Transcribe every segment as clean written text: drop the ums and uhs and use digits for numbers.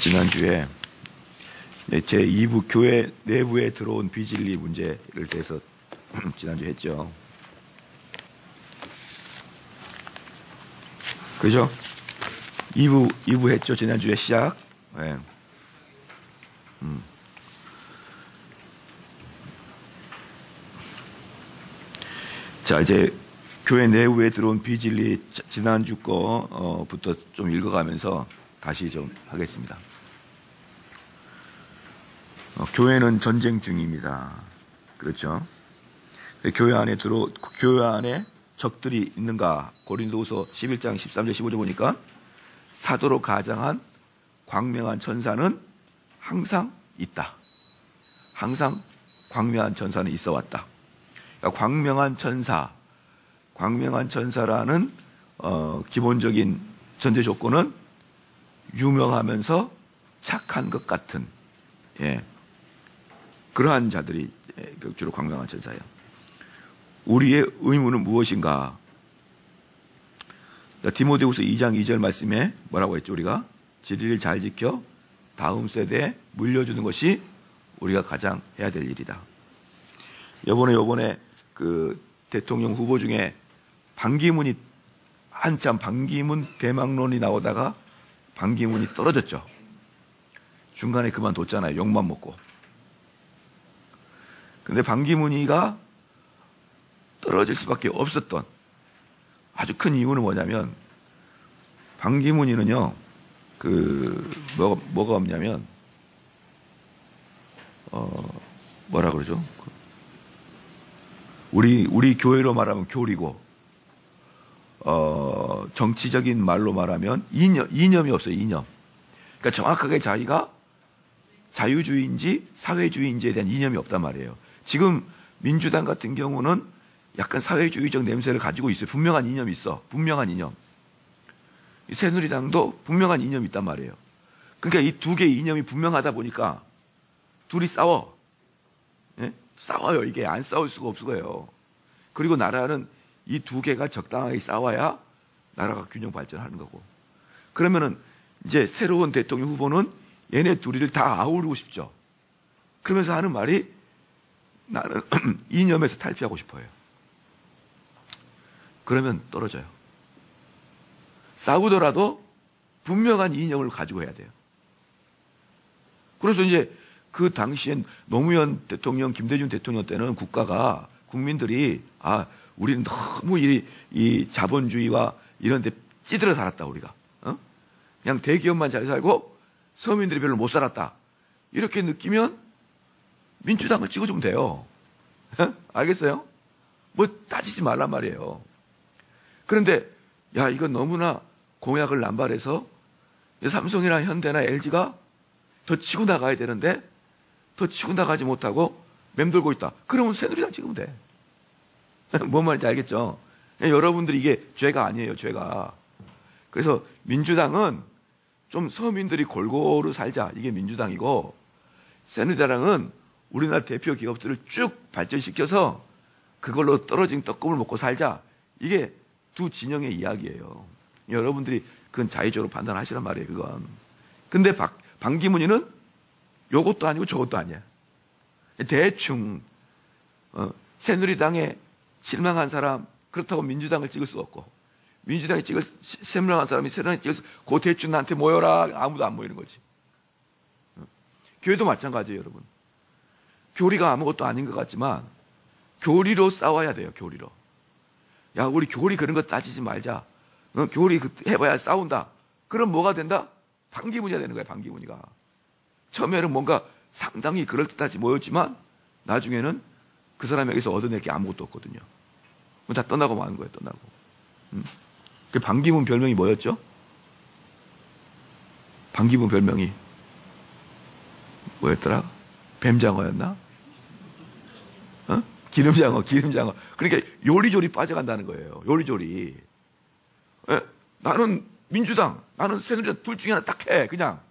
지난주에 제2부 교회 내부에 들어온 비진리 문제를 대해서 지난주에 했죠. 그죠? 2부 했죠. 지난주에 시작. 네. 자, 이제 교회 내부에 들어온 비진리 지난주 거부터 좀 읽어가면서 다시 좀 하겠습니다. 교회는 전쟁 중입니다. 그렇죠? 교회 안에 적들이 있는가? 고린도후서 11장 13절 15절 보니까 사도로 가장한 광명한 천사는 항상 있다. 항상 광명한 천사는 있어 왔다. 그러니까 광명한 천사라는 기본적인 전제 조건은 유명하면서 착한 것 같은 그러한 자들이 주로 광명한 천사예요. 우리의 의무는 무엇인가? 디모데후서 2장 2절 말씀에 뭐라고 했죠? 우리가 진리를 잘 지켜 다음 세대에 물려주는 것이 우리가 가장 해야 될 일이다. 요번에 그 대통령 후보 중에 반기문이 한참 반기문 대망론이 나오다가 반기문이 떨어졌죠. 중간에 그만뒀잖아요. 욕만 먹고. 근데 반기문이가 떨어질 수밖에 없었던 아주 큰 이유는 뭐냐면, 반기문이는요, 뭐가 없냐면, 뭐라 그러죠? 우리 교회로 말하면 교리고, 정치적인 말로 말하면 이념이 없어요, 이념. 그러니까 정확하게 자기가 자유주의인지 사회주의인지에 대한 이념이 없단 말이에요. 지금 민주당 같은 경우는 약간 사회주의적 냄새를 가지고 있어요. 분명한 이념이 있어. 분명한 이념. 새누리당도 분명한 이념이 있단 말이에요. 그러니까 이 두 개의 이념이 분명하다 보니까 둘이 싸워. 예? 싸워요. 이게 안 싸울 수가 없을 거예요. 그리고 나라는 이 두 개가 적당하게 싸워야 나라가 균형 발전하는 거고. 그러면은 이제 새로운 대통령 후보는 얘네 둘이를 다 아우르고 싶죠. 그러면서 하는 말이 나는 이념에서 탈피하고 싶어요. 그러면 떨어져요. 싸우더라도 분명한 이념을 가지고 해야 돼요. 그래서 이제 그 당시엔 노무현 대통령, 김대중 대통령 때는 국민들이 우리는 너무 이 자본주의와 이런 데 찌들어 살았다, 우리가. 그냥 대기업만 잘 살고 서민들이 별로 못 살았다. 이렇게 느끼면 민주당을 찍어주면 돼요. 알겠어요? 뭐 따지지 말란 말이에요. 그런데 이건 너무나 공약을 남발해서 삼성이나 현대나 LG가 더 치고 나가야 되는데 더 치고 나가지 못하고 맴돌고 있다. 그러면 새누리당 찍으면 돼. 뭔 말인지 알겠죠? 여러분들이 이게 죄가 아니에요, 죄가. 그래서 민주당은 좀 서민들이 골고루 살자. 이게 민주당이고, 새누리당은 우리나라 대표 기업들을 쭉 발전시켜서 그걸로 떨어진 떡국을 먹고 살자. 이게 두 진영의 이야기예요. 여러분들이 그건 자의적으로 판단하시란 말이에요, 그건. 근데 반기문이는 요것도 아니고 저것도 아니야. 대충 새누리당에 실망한 사람, 그렇다고 민주당을 찍을 수가 없고, 민주당에 실망한 사람이 새누리당에 찍을 그 대충 나한테 모여라. 아무도 안 모이는 거지. 교회도 마찬가지예요, 여러분. 교리가 아무것도 아닌 것 같지만 교리로 싸워야 돼요, 교리로. 우리 교리 그런 거 따지지 말자. 교리 해봐야 싸운다. 그럼 뭐가 된다? 반기문이가 되는 거야, 반기문이가. 처음에는 뭔가 상당히 그럴듯하지 모였지만 나중에는 그 사람에게서 얻어낼 게 아무것도 없거든요. 다 떠나고 마는 거예요, 떠나고. 그 반기문 별명이 뭐였죠? 반기문 별명이 뭐였더라? 뱀장어였나? 기름장어. 그러니까 요리조리 빠져간다는 거예요. 요리조리. 나는 민주당, 나는 새누리당 둘 중에 하나 딱 해, 그냥.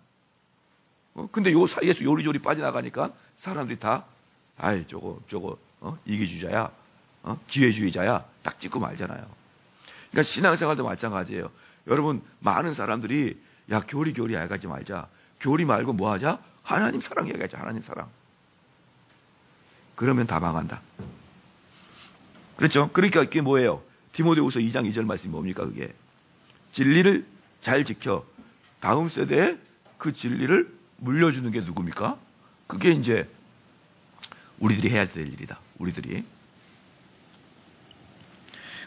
근데 요 사이에서 요리조리 빠져나가니까 사람들이 다, 저거, 이기주의자야, 기회주의자야, 딱 찍고 말잖아요. 그러니까 신앙생활도 마찬가지예요. 여러분, 많은 사람들이, 교리 알가지 말자. 교리 말고 뭐 하자? 하나님 사랑 얘기하자. 하나님 사랑. 그러면 다 망한다. 그렇죠? 그러니까 그게 뭐예요? 디모데후서 2장 2절 말씀이 뭡니까? 그게 진리를 잘 지켜 다음 세대에 그 진리를 물려주는 게 누굽니까? 그게 이제 우리들이 해야 될 일이다. 우리들이.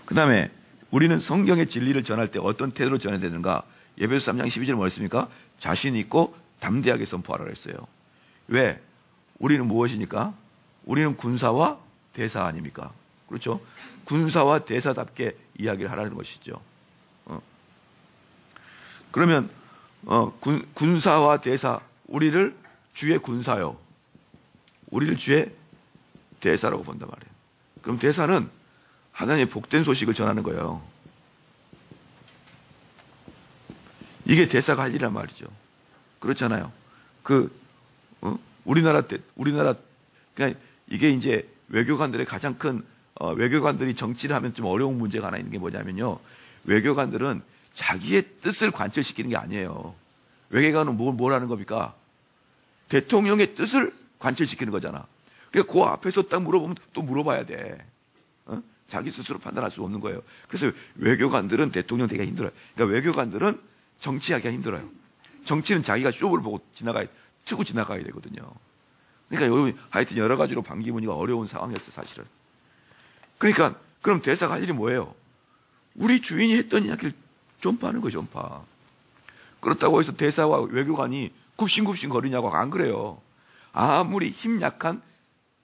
그 다음에 우리는 성경의 진리를 전할 때 어떤 태도로 전해야 되는가? 에베소 3장 12절 뭐였습니까? 자신 있고 담대하게 선포하라 그랬어요. 왜? 우리는 무엇이니까? 우리는 군사와 대사 아닙니까? 그렇죠? 군사와 대사답게 이야기를 하라는 것이죠. 그러면 군사와 대사, 우리를 주의 군사요, 우리를 주의 대사라고 본단 말이에요. 그럼 대사는 하나님의 복된 소식을 전하는 거예요. 이게 대사가 할 일이란 말이죠. 그렇잖아요. 우리나라 그냥 이게 이제 외교관들의 가장 큰 외교관들이 정치를 하면 좀 어려운 문제가 하나 있는 게 뭐냐면요. 외교관들은 자기의 뜻을 관철시키는 게 아니에요. 외교관은 뭘 하는 겁니까? 대통령의 뜻을 관철시키는 거잖아. 그러니까 그 앞에서 딱 물어보면 또 물어봐야 돼. 자기 스스로 판단할 수 없는 거예요. 그래서 외교관들은 대통령 되기가 힘들어요. 그러니까 외교관들은 정치하기가 힘들어요. 정치는 자기가 쇼를 보고 트고 지나가야 되거든요. 그러니까 여기 하여튼 여러 가지로 반기문이가 어려운 상황이었어요, 사실은. 그러니까 그럼 대사가 할 일이 뭐예요? 우리 주인이 했던 이야기를 전파하는 거죠, 전파. 그렇다고 해서 대사와 외교관이 굽신굽신 거리냐고 안 그래요. 아무리 힘 약한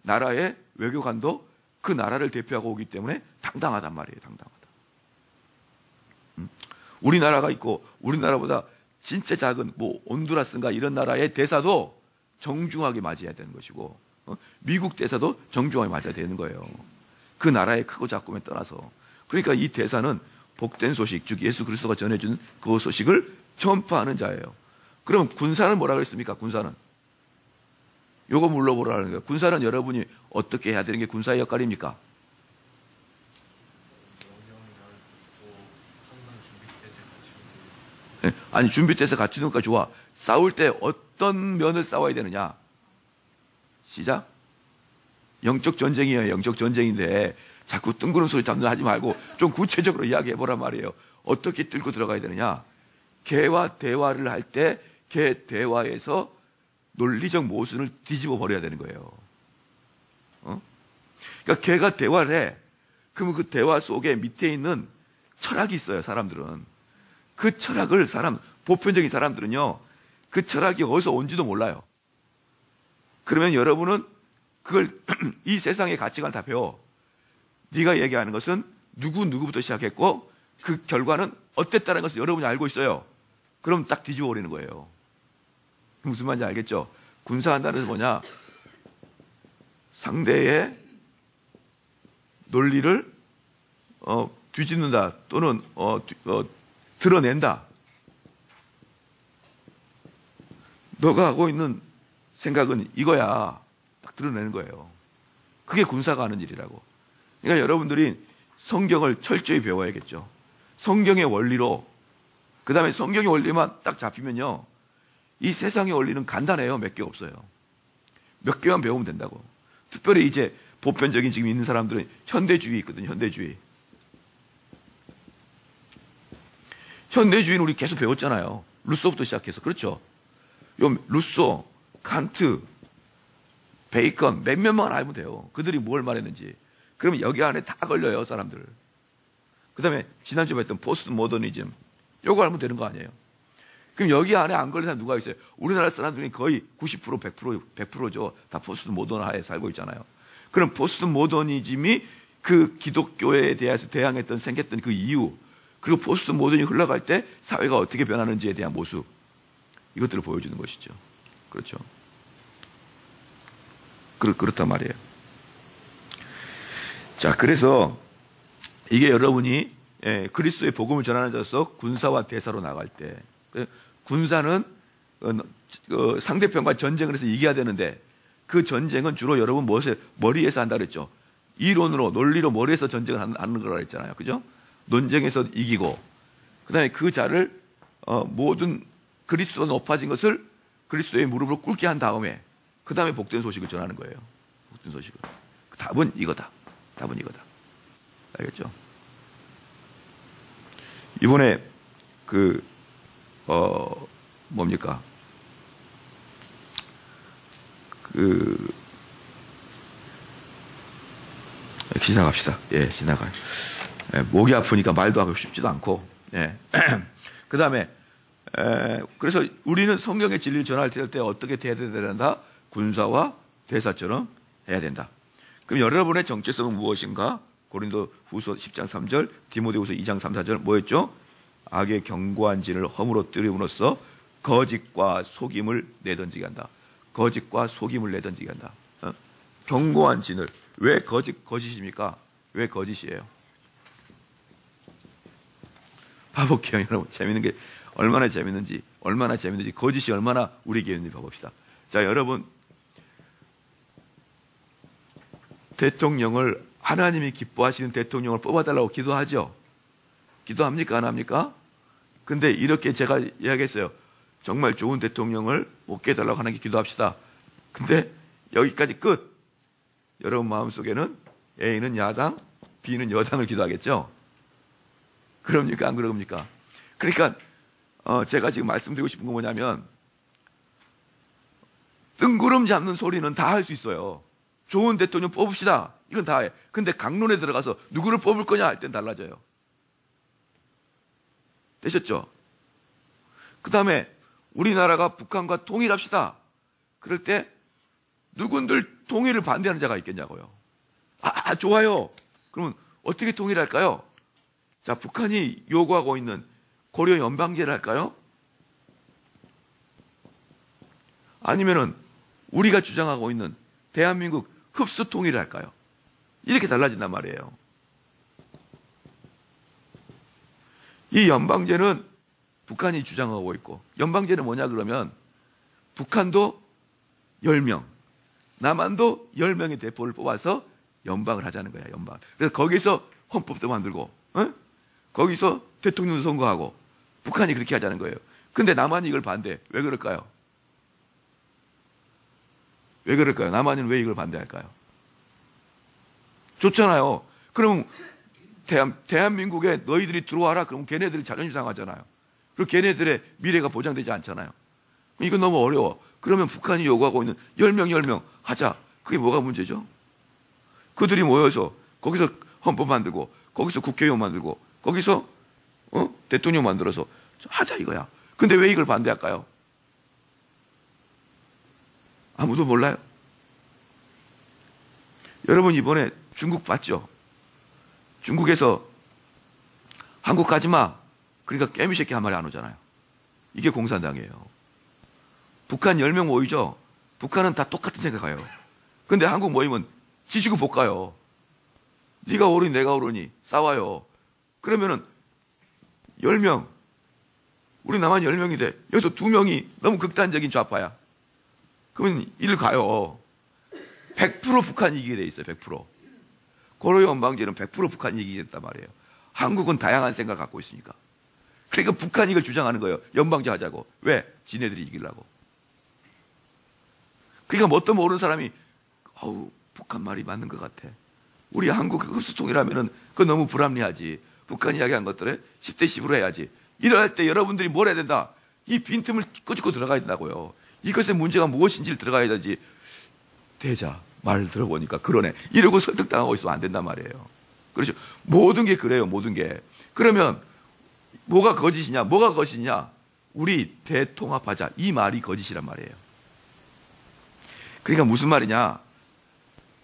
나라의 외교관도 그 나라를 대표하고 오기 때문에 당당하단 말이에요, 당당하다. 우리나라가 있고 우리나라보다 진짜 작은 온두라스인가 이런 나라의 대사도 정중하게 맞이해야 되는 것이고 미국 대사도 정중하게 맞아야 되는 거예요. 그 나라의 크고 작음에 떠나서. 그러니까 이 대사는 복된 소식, 즉 예수 그리스도가 전해준 그 소식을 전파하는 자예요. 그럼 군사는 뭐라 그랬습니까? 군사는 요거 물어보라는 거예요. 군사는 여러분이 어떻게 해야 되는 게 군사의 역할입니까? 아니, 준비돼서 갖추는 것까 좋아. 싸울 때 어떤 면을 싸워야 되느냐? 시작. 영적 전쟁이에요. 영적 전쟁인데 자꾸 뜬구름 소리 하지 말고 좀 구체적으로 이야기해보란 말이에요. 어떻게 뚫고 들어가야 되느냐? 개와 대화를 할 때 개 대화에서 논리적 모순을 뒤집어 버려야 되는 거예요. 그러니까 개가 대화를 해. 그러면 그 대화 속에 밑에 있는 철학이 있어요, 사람들은. 그 철학을 보편적인 사람들은요, 그 철학이 어디서 온지도 몰라요. 그러면 여러분은 그걸 이 세상의 가치관을 다 배워. 네가 얘기하는 것은 누구부터 시작했고 그 결과는 어땠다는 것을 여러분이 알고 있어요. 그럼 딱 뒤집어 버리는 거예요. 무슨 말인지 알겠죠? 군사한다는 건 뭐냐? 상대의 논리를 뒤집는다 또는 드러낸다. 너가 하고 있는 생각은 이거야. 딱 드러내는 거예요. 그게 군사가 하는 일이라고. 그러니까 여러분들이 성경을 철저히 배워야겠죠. 성경의 원리로, 그 다음에 성경의 원리만 딱 잡히면요, 이 세상의 원리는 간단해요. 몇 개 없어요. 몇 개만 배우면 된다고. 특별히 이제 보편적인 지금 있는 사람들은 현대주의 있거든요. 현대주의. 현대주의는 우리 계속 배웠잖아요. 루소부터 시작해서. 그렇죠? 요 루소, 칸트, 베이컨 몇몇만 알면 돼요. 그들이 뭘 말했는지. 그러면 여기 안에 다 걸려요, 사람들. 그 다음에 지난주에 봤던 포스트 모더니즘. 요거 알면 되는 거 아니에요? 그럼 여기 안에 안 걸린 사람 누가 있어요? 우리나라 사람들이 거의 90%, 100%죠. 다 포스트 모던 하에 살고 있잖아요. 그럼 포스트 모더니즘이 그 기독교에 대해서 생겼던 그 이유, 그리고 포스트 모던이 흘러갈 때 사회가 어떻게 변하는지에 대한 모습, 이것들을 보여주는 것이죠. 그렇죠. 그렇단 말이에요. 자, 그래서 이게 여러분이 그리스도의 복음을 전하는 자로서 군사와 대사로 나갈 때, 군사는 상대편과 전쟁을 해서 이겨야 되는데, 그 전쟁은 주로 여러분 머리에서 한다 그랬죠. 이론으로, 논리로 머리에서 전쟁을 하는 거라 그랬잖아요. 그죠? 논쟁에서 이기고, 그 다음에 그 자를 모든 그리스도가 높아진 것을 그리스도의 무릎을 꿇게 한 다음에 그 다음에 복된 소식을 전하는 거예요. 복된 소식을. 답은 이거다. 답은 이거다. 알겠죠? 이번에 뭡니까? 지나갑시다. 예, 지나가요. 예, 목이 아프니까 말도 하고 싶지도 않고. 예. 그 다음에, 그래서 우리는 성경의 진리를 전할 때 어떻게 해야 된다? 군사와 대사처럼 해야 된다. 그럼 여러분의 정체성은 무엇인가? 고린도 후서 10장 3절, 디모데후서 2장 3, 4절 뭐였죠? 악의 견고한 진을 허물어뜨림으로써 거짓과 속임을 내던지게 한다. 거짓과 속임을 내던지게 한다. 견고한 진을. 왜 거짓입니까? 왜 거짓이에요? 봐볼게요, 여러분. 재밌는 게 얼마나 재밌는지 거짓이 얼마나 우리에게 있는지 봐봅시다. 자, 여러분. 대통령을, 하나님이 기뻐하시는 대통령을 뽑아달라고 기도하죠? 기도합니까? 안 합니까? 근데 이렇게 제가 이야기했어요. 정말 좋은 대통령을 뽑게 해달라고 하나님께 기도합시다. 근데 여기까지 끝. 여러분 마음속에는 A는 야당, B는 여당을 기도하겠죠? 그럽니까? 안 그럽니까? 그러니까 제가 지금 말씀드리고 싶은 건 뭐냐면 뜬구름 잡는 소리는 다 할 수 있어요. 좋은 대통령 뽑읍시다. 이건 다 해. 근데 강론에 들어가서 누구를 뽑을 거냐 할 땐 달라져요. 되셨죠? 그 다음에 우리나라가 북한과 통일합시다. 그럴 때 누군들 통일을 반대하는 자가 있겠냐고요. 좋아요. 그러면 어떻게 통일할까요? 자, 북한이 요구하고 있는 고려 연방제를 할까요? 아니면은 우리가 주장하고 있는 대한민국 흡수 통일을 할까요? 이렇게 달라진단 말이에요. 이 연방제는 북한이 주장하고 있고, 연방제는 뭐냐 그러면 북한도 10명, 남한도 10명의 대표를 뽑아서 연방을 하자는 거야, 연방. 그래서 거기서 헌법도 만들고, 거기서 대통령도 선거하고, 북한이 그렇게 하자는 거예요. 근데 남한이 이걸 반대. 왜 그럴까요? 왜 그럴까요? 남한은 왜 이걸 반대할까요? 좋잖아요. 그럼 대한민국에 너희들이 들어와라. 그럼 걔네들이 자존심 상하잖아요. 그리고 걔네들의 미래가 보장되지 않잖아요. 이건 너무 어려워. 그러면 북한이 요구하고 있는 10명 하자. 그게 뭐가 문제죠? 그들이 모여서 거기서 헌법 만들고, 거기서 국회의원 만들고, 거기서 대통령 만들어서 하자 이거야. 근데 왜 이걸 반대할까요? 아무도 몰라요. 여러분 이번에 중국 봤죠? 중국에서 한국 가지 마. 그러니까 깨미새끼 한 마리 안 오잖아요. 이게 공산당이에요. 북한 10명 모이죠? 북한은 다 똑같은 생각해요. 근데 한국 모이면 지지고 볶아요. 네가 오르니 내가 오르니 싸워요. 그러면은 10명, 우리 남한 10명인데 여기서 2명이 너무 극단적인 좌파야. 그러면 일 가요. 100% 북한이 이기게 돼 있어요. 100%. 고려 연방제는 100% 북한이 이기게 됐단 말이에요. 한국은 다양한 생각을 갖고 있으니까. 그러니까 북한이 이걸 주장하는 거예요. 연방제 하자고. 왜? 지네들이 이기려고. 그러니까 뭣도 모르는 사람이 북한 말이 맞는 것 같아. 우리 한국 흡수통이라면은 그거 너무 불합리하지. 북한 이야기한 것들에 10대 10으로 해야지. 이럴 때 여러분들이 뭘 해야 된다? 이 빈틈을 끄집고 들어가야 된다고요. 이것의 문제가 무엇인지를 들어가야 되지. 대자, 말 들어보니까 그러네. 이러고 설득당하고 있으면 안 된단 말이에요. 그렇죠. 모든 게 그래요, 모든 게. 그러면 뭐가 거짓이냐? 뭐가 거짓이냐? 우리 대통합하자. 이 말이 거짓이란 말이에요. 그러니까 무슨 말이냐?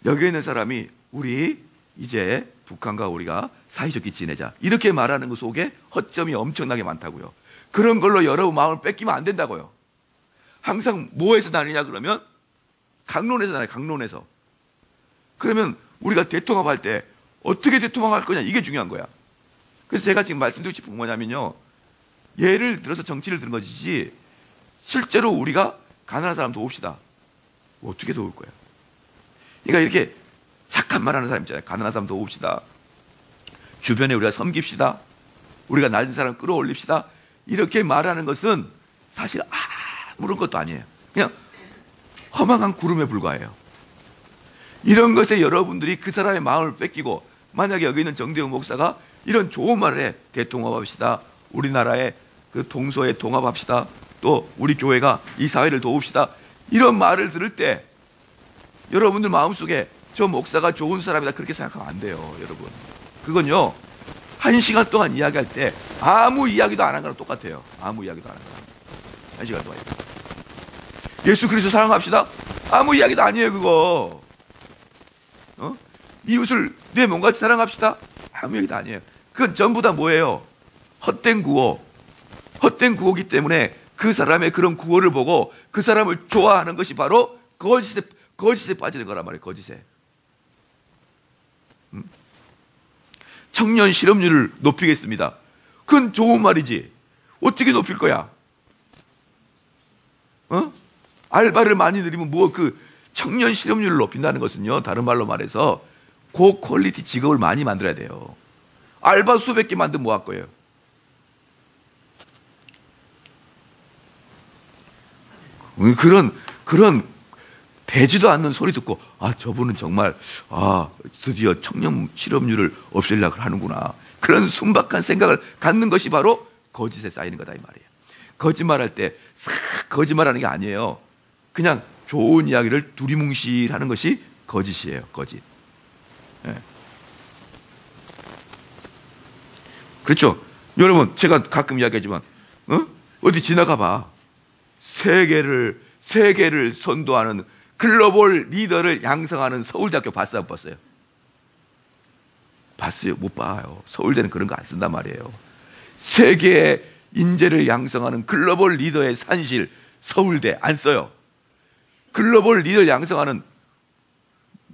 여기 있는 사람이 우리 이제 북한과 우리가 사이좋게 지내자. 이렇게 말하는 것 속에 허점이 엄청나게 많다고요. 그런 걸로 여러분 마음을 뺏기면 안 된다고요. 항상 뭐에서 나뉘냐 그러면 강론에서 나뉘어요. 강론에서. 그러면 우리가 대통합할 때 어떻게 대통합할 거냐 이게 중요한 거야. 그래서 제가 지금 말씀드리고 싶은 건 뭐냐면요. 예를 들어서 정치를 드는 것이지 실제로 우리가 가난한 사람 도웁시다. 어떻게 도울 거야? 그러니까 이렇게 착한 말 하는 사람 있잖아요. 가난한 사람 도웁시다. 주변에 우리가 섬깁시다. 우리가 낮은 사람 끌어올립시다. 이렇게 말하는 것은 사실 아무런 것도 아니에요. 그냥 허망한 구름에 불과해요. 이런 것에 여러분들이 그 사람의 마음을 뺏기고, 만약에 여기 있는 정대웅 목사가 이런 좋은 말을 해. 대통합합시다. 우리나라의 그 동서에 통합합시다. 또 우리 교회가 이 사회를 도웁시다. 이런 말을 들을 때 여러분들 마음속에 저 목사가 좋은 사람이다 그렇게 생각하면 안 돼요, 여러분. 그건요, 1시간 동안 이야기할 때 아무 이야기도 안 한 거랑 똑같아요. 아무 이야기도 안 한 거랑. 1시간 동안. 예수 그리스도 사랑합시다. 아무 이야기도 아니에요, 그거. 이웃을 내 몸같이 사랑합시다. 아무 얘기도 아니에요. 그건 전부 다 뭐예요? 헛된 구호. 헛된 구호기 때문에 그 사람의 그런 구호를 보고 그 사람을 좋아하는 것이 바로 거짓에 빠지는 거란 말이에요. 거짓에. 청년 실업률을 높이겠습니다. 그건 좋은 말이지. 어떻게 높일 거야? 알바를 많이 늘리면 그 청년 실업률을 높인다는 것은요, 다른 말로 말해서 고퀄리티 직업을 많이 만들어야 돼요. 알바 수백 개 만들면 뭐 할 거예요? 그런 되지도 않는 소리 듣고, 저분은 정말, 드디어 청년 실업률을 없애려고 하는구나. 그런 순박한 생각을 갖는 것이 바로 거짓에 쌓이는 거다, 이 말이에요. 거짓말할 때, 거짓말하는 게 아니에요. 그냥 좋은 이야기를 두리뭉실하는 것이 거짓이에요, 거짓. 네. 그렇죠? 여러분, 제가 가끔 이야기하지만, 어디 지나가 봐. 세계를 선도하는 글로벌 리더를 양성하는 서울대학교 봤어요, 못 봤어요? 봤어요? 못 봐요. 서울대는 그런 거 안 쓴단 말이에요. 세계의 인재를 양성하는 글로벌 리더의 산실, 서울대 안 써요. 글로벌 리더를 양성하는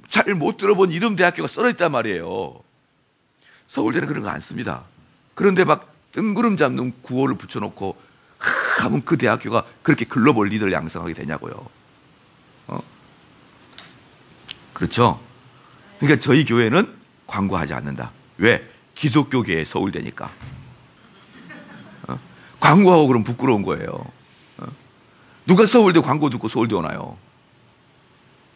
잘 못 들어본 이름 대학교가 썰어 있단 말이에요. 서울대는 그런 거 안 씁니다. 그런데 막 뜬구름 잡는 구호를 붙여놓고 하면 그 대학교가 그렇게 글로벌 리더를 양성하게 되냐고요. 그렇죠? 그러니까 저희 교회는 광고하지 않는다. 왜? 기독교계의 서울대니까. 광고하고 그럼 부끄러운 거예요. 누가 서울대 광고 듣고 서울대 오나요?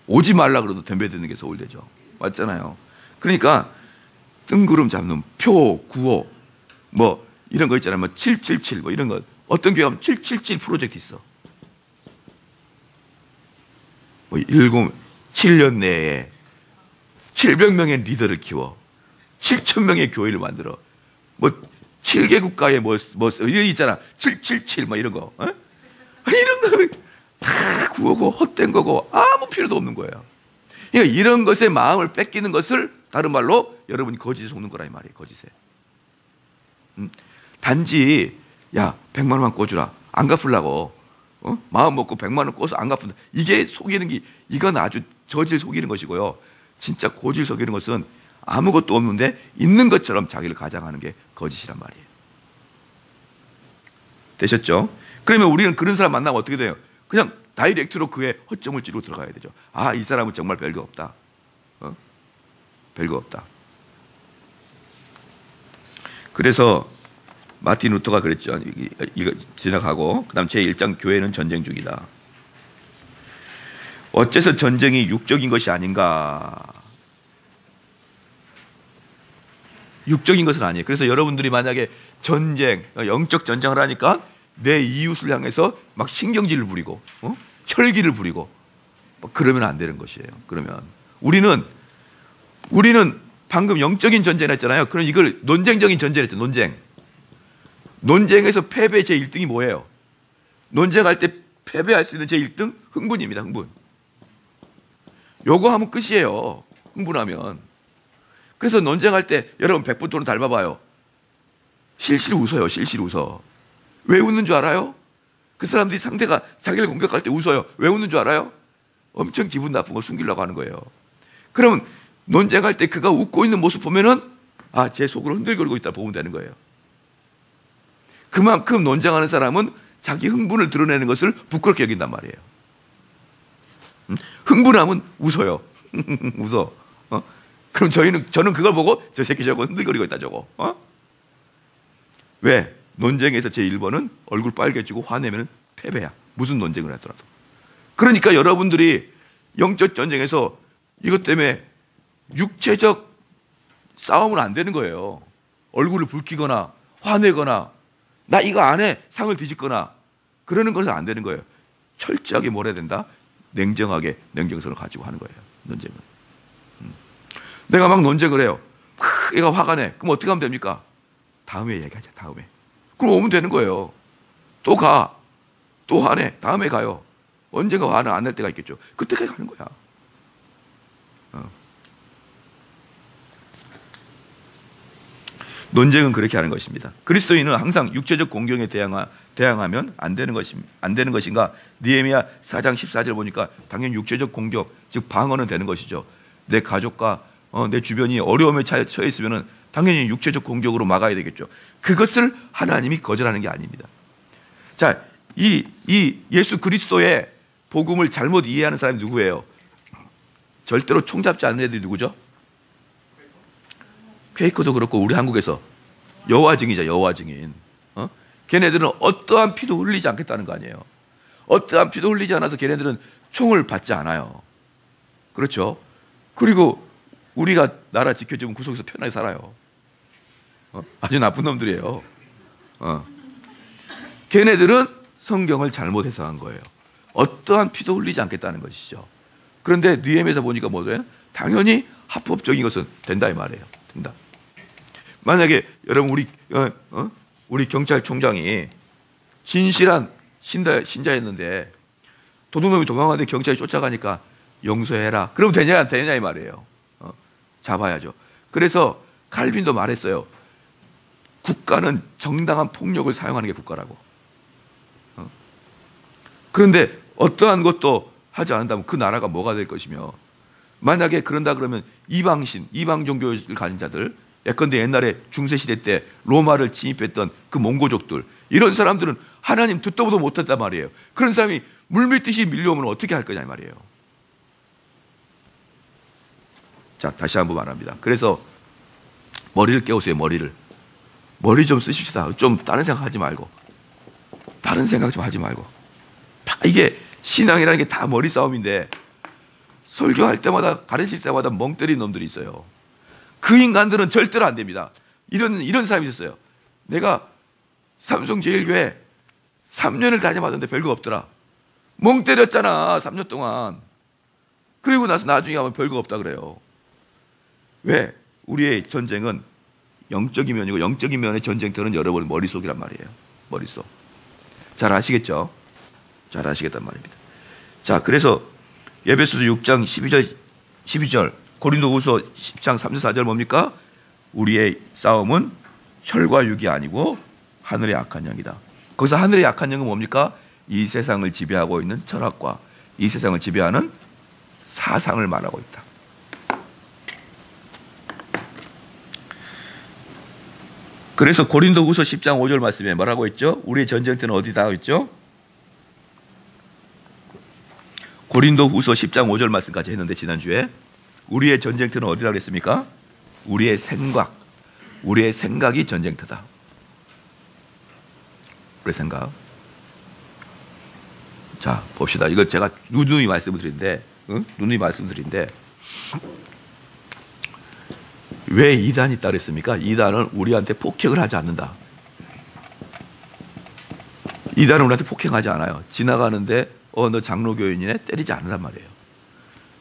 오지 말라 그래도 덤벼드는 게 서울대죠. 맞잖아요. 그러니까 뜬구름 잡는 표, 구호, 뭐 이런 거 있잖아요. 뭐 777, 뭐 이런 거. 어떤 교회 가면 777 프로젝트 있어. 뭐 7년 내에 700명의 리더를 키워 7,000명의 교회를 만들어. 뭐 7개 국가에 뭐 이런 있잖아. 777 뭐 이런 거. 이런 거 다 구호고 헛된 거고 아무 필요도 없는 거예요. 그러니까 이런 것에 마음을 뺏기는 것을 다른 말로 여러분이 거짓에 속는 거라 이 말이에요. 거짓에. 단지 100만 원만 꿔주라. 안 갚으려고. 마음 먹고 100만 원 꿔서 안 갚는다. 이게 속이는 게, 이건 아주 저질 속이는 것이고요. 진짜 고질 속이는 것은 아무것도 없는데 있는 것처럼 자기를 가장하는 게 거짓이란 말이에요. 되셨죠? 그러면 우리는 그런 사람 만나면 어떻게 돼요? 그냥 다이렉트로 그의 허점을 찌르고 들어가야 되죠. 이 사람은 정말 별거 없다. 별거 없다. 그래서 마틴 루터가 그랬죠. 이거 지나가고 그다음 제1장 교회는 전쟁 중이다. 어째서 전쟁이 육적인 것이 아닌가? 육적인 것은 아니에요. 그래서 여러분들이 만약에 전쟁, 영적 전쟁을 하니까 내 이웃을 향해서 막 신경질을 부리고 혈기를 부리고 그러면 안 되는 것이에요. 그러면 우리는 방금 영적인 전쟁을 했잖아요. 그럼 이걸 논쟁적인 전쟁을 했죠. 논쟁에서 패배 제1등이 뭐예요? 논쟁할 때 패배할 수 있는 제1등? 흥분입니다. 흥분. 요거 하면 끝이에요. 흥분하면. 그래서 논쟁할 때 여러분 100분 동안 닮아봐요. 실실 웃어요. 실실 웃어. 왜 웃는 줄 알아요? 그 사람들이 상대가 자기를 공격할 때 웃어요. 왜 웃는 줄 알아요? 엄청 기분 나쁜 거 숨기려고 하는 거예요. 그러면 논쟁할 때 그가 웃고 있는 모습 보면은 제 속으로 흔들거리고 있다 보면 되는 거예요. 그만큼 논쟁하는 사람은 자기 흥분을 드러내는 것을 부끄럽게 여긴단 말이에요. 흥분하면 웃어요. 웃어. 그럼 저는 그걸 보고 저 새끼 저거 흔들거리고 있다 저거. 왜? 논쟁에서 제1번은 얼굴 빨개지고 화내면 패배야. 무슨 논쟁을 하더라도. 그러니까 여러분들이 영적 전쟁에서 이것 때문에 육체적 싸움은 안 되는 거예요. 얼굴을 붉히거나 화내거나 나 이거 안 해 상을 뒤집거나 그러는 것은 안 되는 거예요. 철저하게 뭘 해야 된다? 냉정하게 냉정성을 가지고 하는 거예요. 논쟁은. 내가 막 논쟁을 해요. 얘가 화가 내. 그럼 어떻게 하면 됩니까? 다음에 얘기하자. 다음에. 그럼 오면 되는 거예요. 또 가. 또 화내. 다음에 가요. 언젠가 화는 안 낼 때가 있겠죠. 그때까지 가는 거야. 논쟁은 그렇게 하는 것입니다. 그리스도인은 항상 육체적 공경에 대항하면 안 되는 것인가? 느헤미야 4장 14절 보니까 당연히 육체적 공격, 즉 방어는 되는 것이죠. 내 가족과 내 주변이 어려움에 처해 있으면 당연히 육체적 공격으로 막아야 되겠죠. 그것을 하나님이 거절하는 게 아닙니다. 자, 이 예수 그리스도의 복음을 잘못 이해하는 사람이 누구예요? 절대로 총잡지 않는 애들이 누구죠? 퀘이커도 그렇고 우리 한국에서 여호와 증인이죠. 여호와 증인. 걔네들은 어떠한 피도 흘리지 않겠다는 거 아니에요. 어떠한 피도 흘리지 않아서 걔네들은 총을 받지 않아요. 그렇죠? 그리고 우리가 나라 지켜주면 구석에서 편하게 살아요. 아주 나쁜 놈들이에요. 걔네들은 성경을 잘못 해석한 거예요. 어떠한 피도 흘리지 않겠다는 것이죠. 그런데 느헤미야에서 보니까 뭐예요? 당연히 합법적인 것은 된다 이 말이에요. 된다. 만약에 여러분 우리 경찰총장이 진실한 신자였는데 도둑놈이 도망가는데 경찰이 쫓아가니까 용서해라. 그러면 되냐 안 되냐 이 말이에요. 잡아야죠. 그래서 칼빈도 말했어요. 국가는 정당한 폭력을 사용하는 게 국가라고. 그런데 어떠한 것도 하지 않는다면 그 나라가 뭐가 될 것이며, 만약에 그런다 그러면 이방신, 이방 종교를 가진 자들, 예컨대 옛날에 중세시대 때 로마를 침입했던 그 몽고족들, 이런 사람들은 하나님 듣도 보도 못했단 말이에요. 그런 사람이 물밀듯이 밀려오면 어떻게 할 거냐 이 말이에요. 자, 다시 한번 말합니다. 그래서 머리를 깨우세요. 머리 좀 쓰십시다. 좀 다른 생각 하지 말고, 다른 생각 좀 하지 말고. 이게 신앙이라는 게 다 머리 싸움인데, 설교할 때마다 가르칠 때마다 멍 때리는 놈들이 있어요. 그 인간들은 절대로 안 됩니다. 이런 사람이 있었어요. 내가 삼성제일교회 3년을 다녀봤는데 별거 없더라. 멍 때렸잖아 3년 동안. 그리고 나서 나중에 하면 별거 없다 그래요. 왜? 우리의 전쟁은 영적인 면이고, 영적인 면의 전쟁터는 여러분 머릿속이란 말이에요. 머릿속. 잘 아시겠죠? 잘 아시겠단 말입니다. 자, 그래서 에베소서 6장 12절 고린도후서 10장 3절 4절 뭡니까? 우리의 싸움은 혈과 육이 아니고 하늘의 악한 영이다. 거기서 하늘의 악한 영은 뭡니까? 이 세상을 지배하고 있는 철학과 이 세상을 지배하는 사상을 말하고 있다. 그래서 고린도후서 10장 5절 말씀에 뭐라고 했죠? 우리의 전쟁터는 어디다 했죠? 고린도후서 10장 5절 말씀까지 했는데, 지난주에 우리의 전쟁터는 어디라고 했습니까? 우리의 생각이 전쟁터다. 우리의 생각. 자, 봅시다. 이거 제가 누누이 말씀드린데, 왜 이단이 있다 그랬습니까? 이단은 우리한테 폭행을 하지 않는다. 이단은 우리한테 폭행하지 않아요. 지나가는데 너 장로교인이네? 때리지 않는단 말이에요.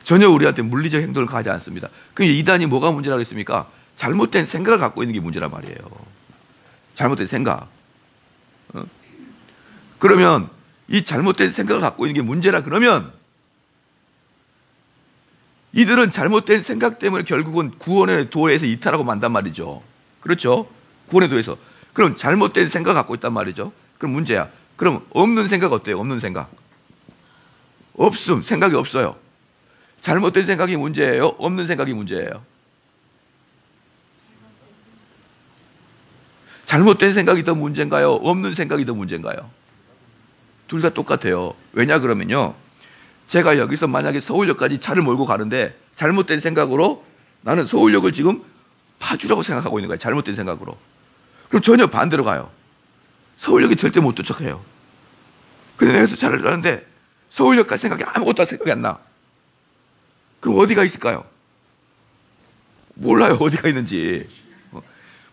전혀 우리한테 물리적 행동을 가지 않습니다. 그 이단이 뭐가 문제라고 했습니까? 잘못된 생각을 갖고 있는 게 문제란 말이에요. 잘못된 생각. 그러면 이 잘못된 생각을 갖고 있는 게 문제라 그러면 이들은 잘못된 생각 때문에 결국은 구원의 도에서 이탈하고 만단 말이죠. 그렇죠? 구원의 도에서. 그럼 잘못된 생각 갖고 있단 말이죠. 그럼 문제야. 그럼 없는 생각 어때요? 없는 생각. 없음. 생각이 없어요. 잘못된 생각이 문제예요? 없는 생각이 문제예요? 잘못된 생각이 더 문제인가요? 없는 생각이 더 문제인가요? 둘 다 똑같아요. 왜냐 그러면요, 제가 여기서 만약에 서울역까지 차를 몰고 가는데 잘못된 생각으로 나는 서울역을 지금 파주라고 생각하고 있는 거예요. 잘못된 생각으로. 그럼 전혀 반대로 가요. 서울역이 절대 못 도착해요. 근데 내가 차를 타는데 서울역 갈 생각이 아무것도 생각이 안 나. 그럼 어디가 있을까요? 몰라요, 어디가 있는지.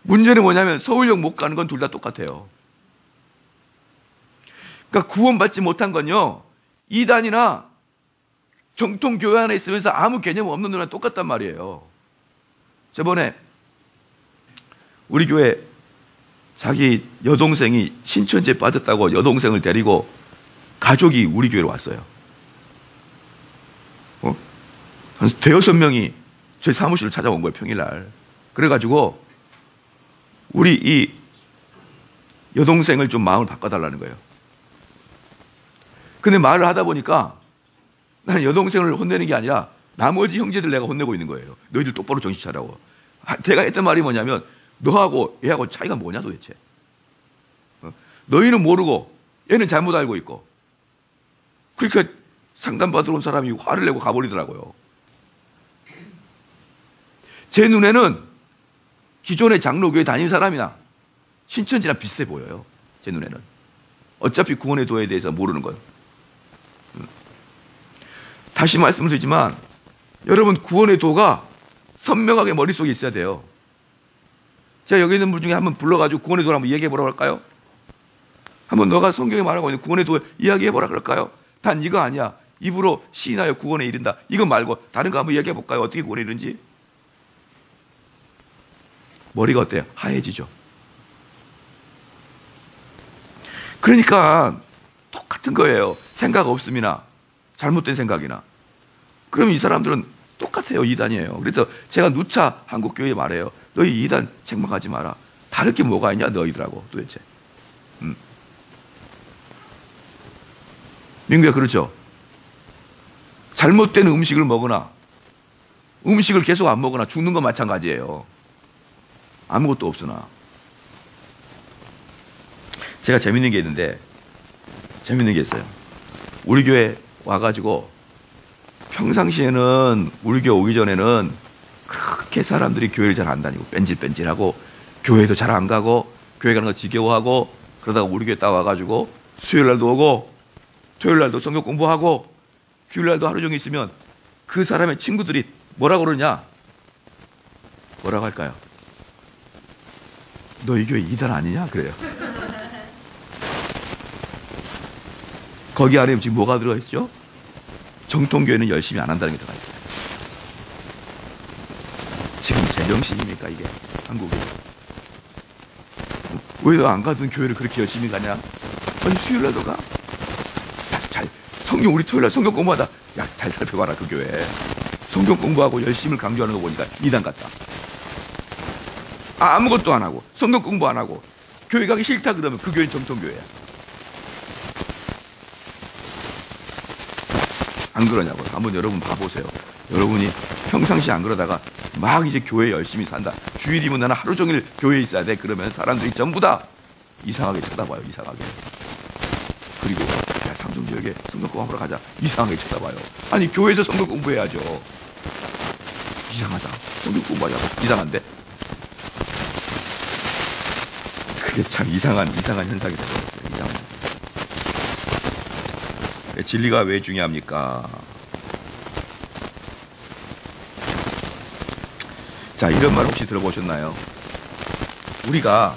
문제는 뭐냐면 서울역 못 가는 건 둘 다 똑같아요. 그러니까 구원받지 못한 건요, 이단이나 정통교회 안에 있으면서 아무 개념 없는 누나랑 똑같단 말이에요. 저번에 우리 교회 자기 여동생이 신천지에 빠졌다고 여동생을 데리고 가족이 우리 교회로 왔어요. 한 대여섯 명이 저희 사무실을 찾아온 거예요, 평일날. 그래가지고 우리 이 여동생을 좀 마음을 바꿔달라는 거예요. 근데 말을 하다 보니까 나는 여동생을 혼내는 게 아니라 나머지 형제들 내가 혼내고 있는 거예요. 너희들 똑바로 정신 차리라고. 제가 했던 말이 뭐냐면, 너하고 얘하고 차이가 뭐냐 도대체. 너희는 모르고 얘는 잘못 알고 있고. 그러니까 상담받으러 온 사람이 화를 내고 가버리더라고요. 제 눈에는 기존의 장로교회 다닌 사람이나 신천지나 비슷해 보여요. 제 눈에는. 어차피 구원의 도에 대해서 모르는 건. 다시 말씀을 드리지만 여러분, 구원의 도가 선명하게 머릿속에 있어야 돼요. 제가 여기 있는 분 중에 한번 불러가지고 구원의 도를 한번 이야기해 보라고 할까요? 한번 너가 성경에 말하고 있는 구원의 도 이야기해 보라 그럴까요? 단 이거 아니야. 입으로 시인하여 구원에 이른다. 이거 말고 다른 거 한번 이야기해 볼까요? 어떻게 구원에 이른지? 머리가 어때요? 하얘지죠. 그러니까 똑같은 거예요. 생각 없음이나 잘못된 생각이나. 그럼 이 사람들은 똑같아요. 이단이에요. 그래서 제가 누차 한국교회에 말해요. 너희 이단 책망하지 마라. 다를 게 뭐가 있냐 너희들하고 도대체. 민구야, 그렇죠? 잘못된 음식을 먹으나 음식을 계속 안 먹으나 죽는 건 마찬가지예요. 아무것도 없으나. 제가 재밌는 게 있는데, 재밌는 게 있어요. 우리 교회 와가지고 평상시에는 우리 교회 오기 전에는 그렇게 사람들이 교회를 잘 안 다니고 뺀질뺀질하고 교회도 잘 안 가고 교회 가는 거 지겨워하고 그러다가 우리 교회 딱 와가지고 수요일 날도 오고 토요일 날도 성경 공부하고 주일 날도 하루 종일 있으면 그 사람의 친구들이 뭐라고 그러냐? 뭐라고 할까요? 너 이 교회 이단 아니냐? 그래요. 거기 안에 지금 뭐가 들어가 있죠? 정통교회는 열심히 안 한다는 게 들어가 있어요. 지금 제정신입니까 이게? 한국에. 왜 너 안 가던 교회를 그렇게 열심히 가냐? 아니 수요일날도 가. 잘 성경 우리 토요일날 성경 공부하다. 야, 잘 살펴봐라 그 교회. 성경 공부하고 열심을 강조하는 거 보니까 이단 같다. 아무것도 안 하고 성경 공부 안 하고 교회 가기 싫다 그러면 그 교회는 정통교회야. 안 그러냐고요. 한번 여러분 봐보세요. 여러분이 평상시 안 그러다가 막 이제 교회 열심히 산다. 주일이면 나는 하루 종일 교회에 있어야 돼. 그러면 사람들이 전부 다 이상하게 쳐다봐요. 이상하게. 그리고 야, 삼성지역에 성경 공부하러 가자. 이상하게 쳐다봐요. 아니 교회에서 성경 공부해야죠. 이상하다. 성경 공부하자. 이상한데? 그게 참 이상한 현상이 되더라고요. 이상한. 진리가 왜 중요합니까? 자, 이런 말 혹시 들어보셨나요? 우리가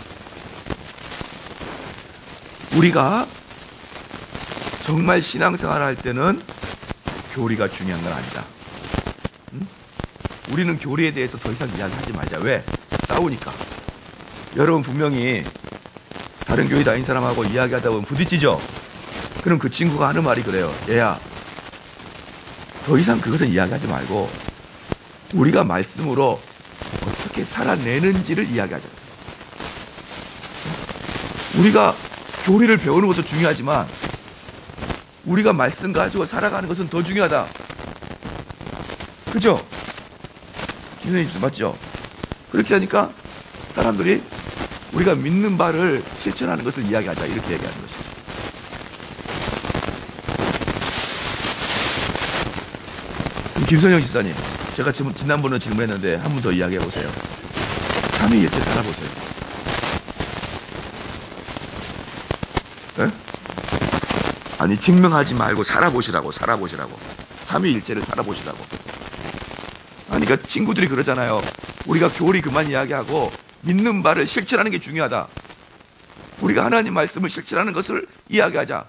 정말 신앙생활 할 때는 교리가 중요한 건 아니다. 응? 우리는 교리에 대해서 더 이상 이야기하지 말자. 왜? 싸우니까. 여러분 분명히 다른 교회 다닌 사람하고 이야기하다 보면 부딪히죠? 그럼 그 친구가 하는 말이 그래요. 얘야, 더 이상 그것은 이야기하지 말고 우리가 말씀으로 어떻게 살아내는지를 이야기하자. 우리가 교리를 배우는 것도 중요하지만 우리가 말씀 가지고 살아가는 것은 더 중요하다. 그죠? 김선생님 맞죠? 그렇게 하니까 사람들이 우리가 믿는 바를 실천하는 것을 이야기하자. 이렇게 얘기하는 것이죠. 김선영 집사님, 제가 지난번에 질문했는데 한 번 더 이야기해보세요. 삼위일체 살아보세요. 네? 아니, 증명하지 말고 살아보시라고. 삼위일체를 살아보시라고. 아니, 그러니까 친구들이 그러잖아요. 우리가 교리 그만 이야기하고 믿는 바를 실천하는 게 중요하다. 우리가 하나님 말씀을 실천하는 것을 이야기하자.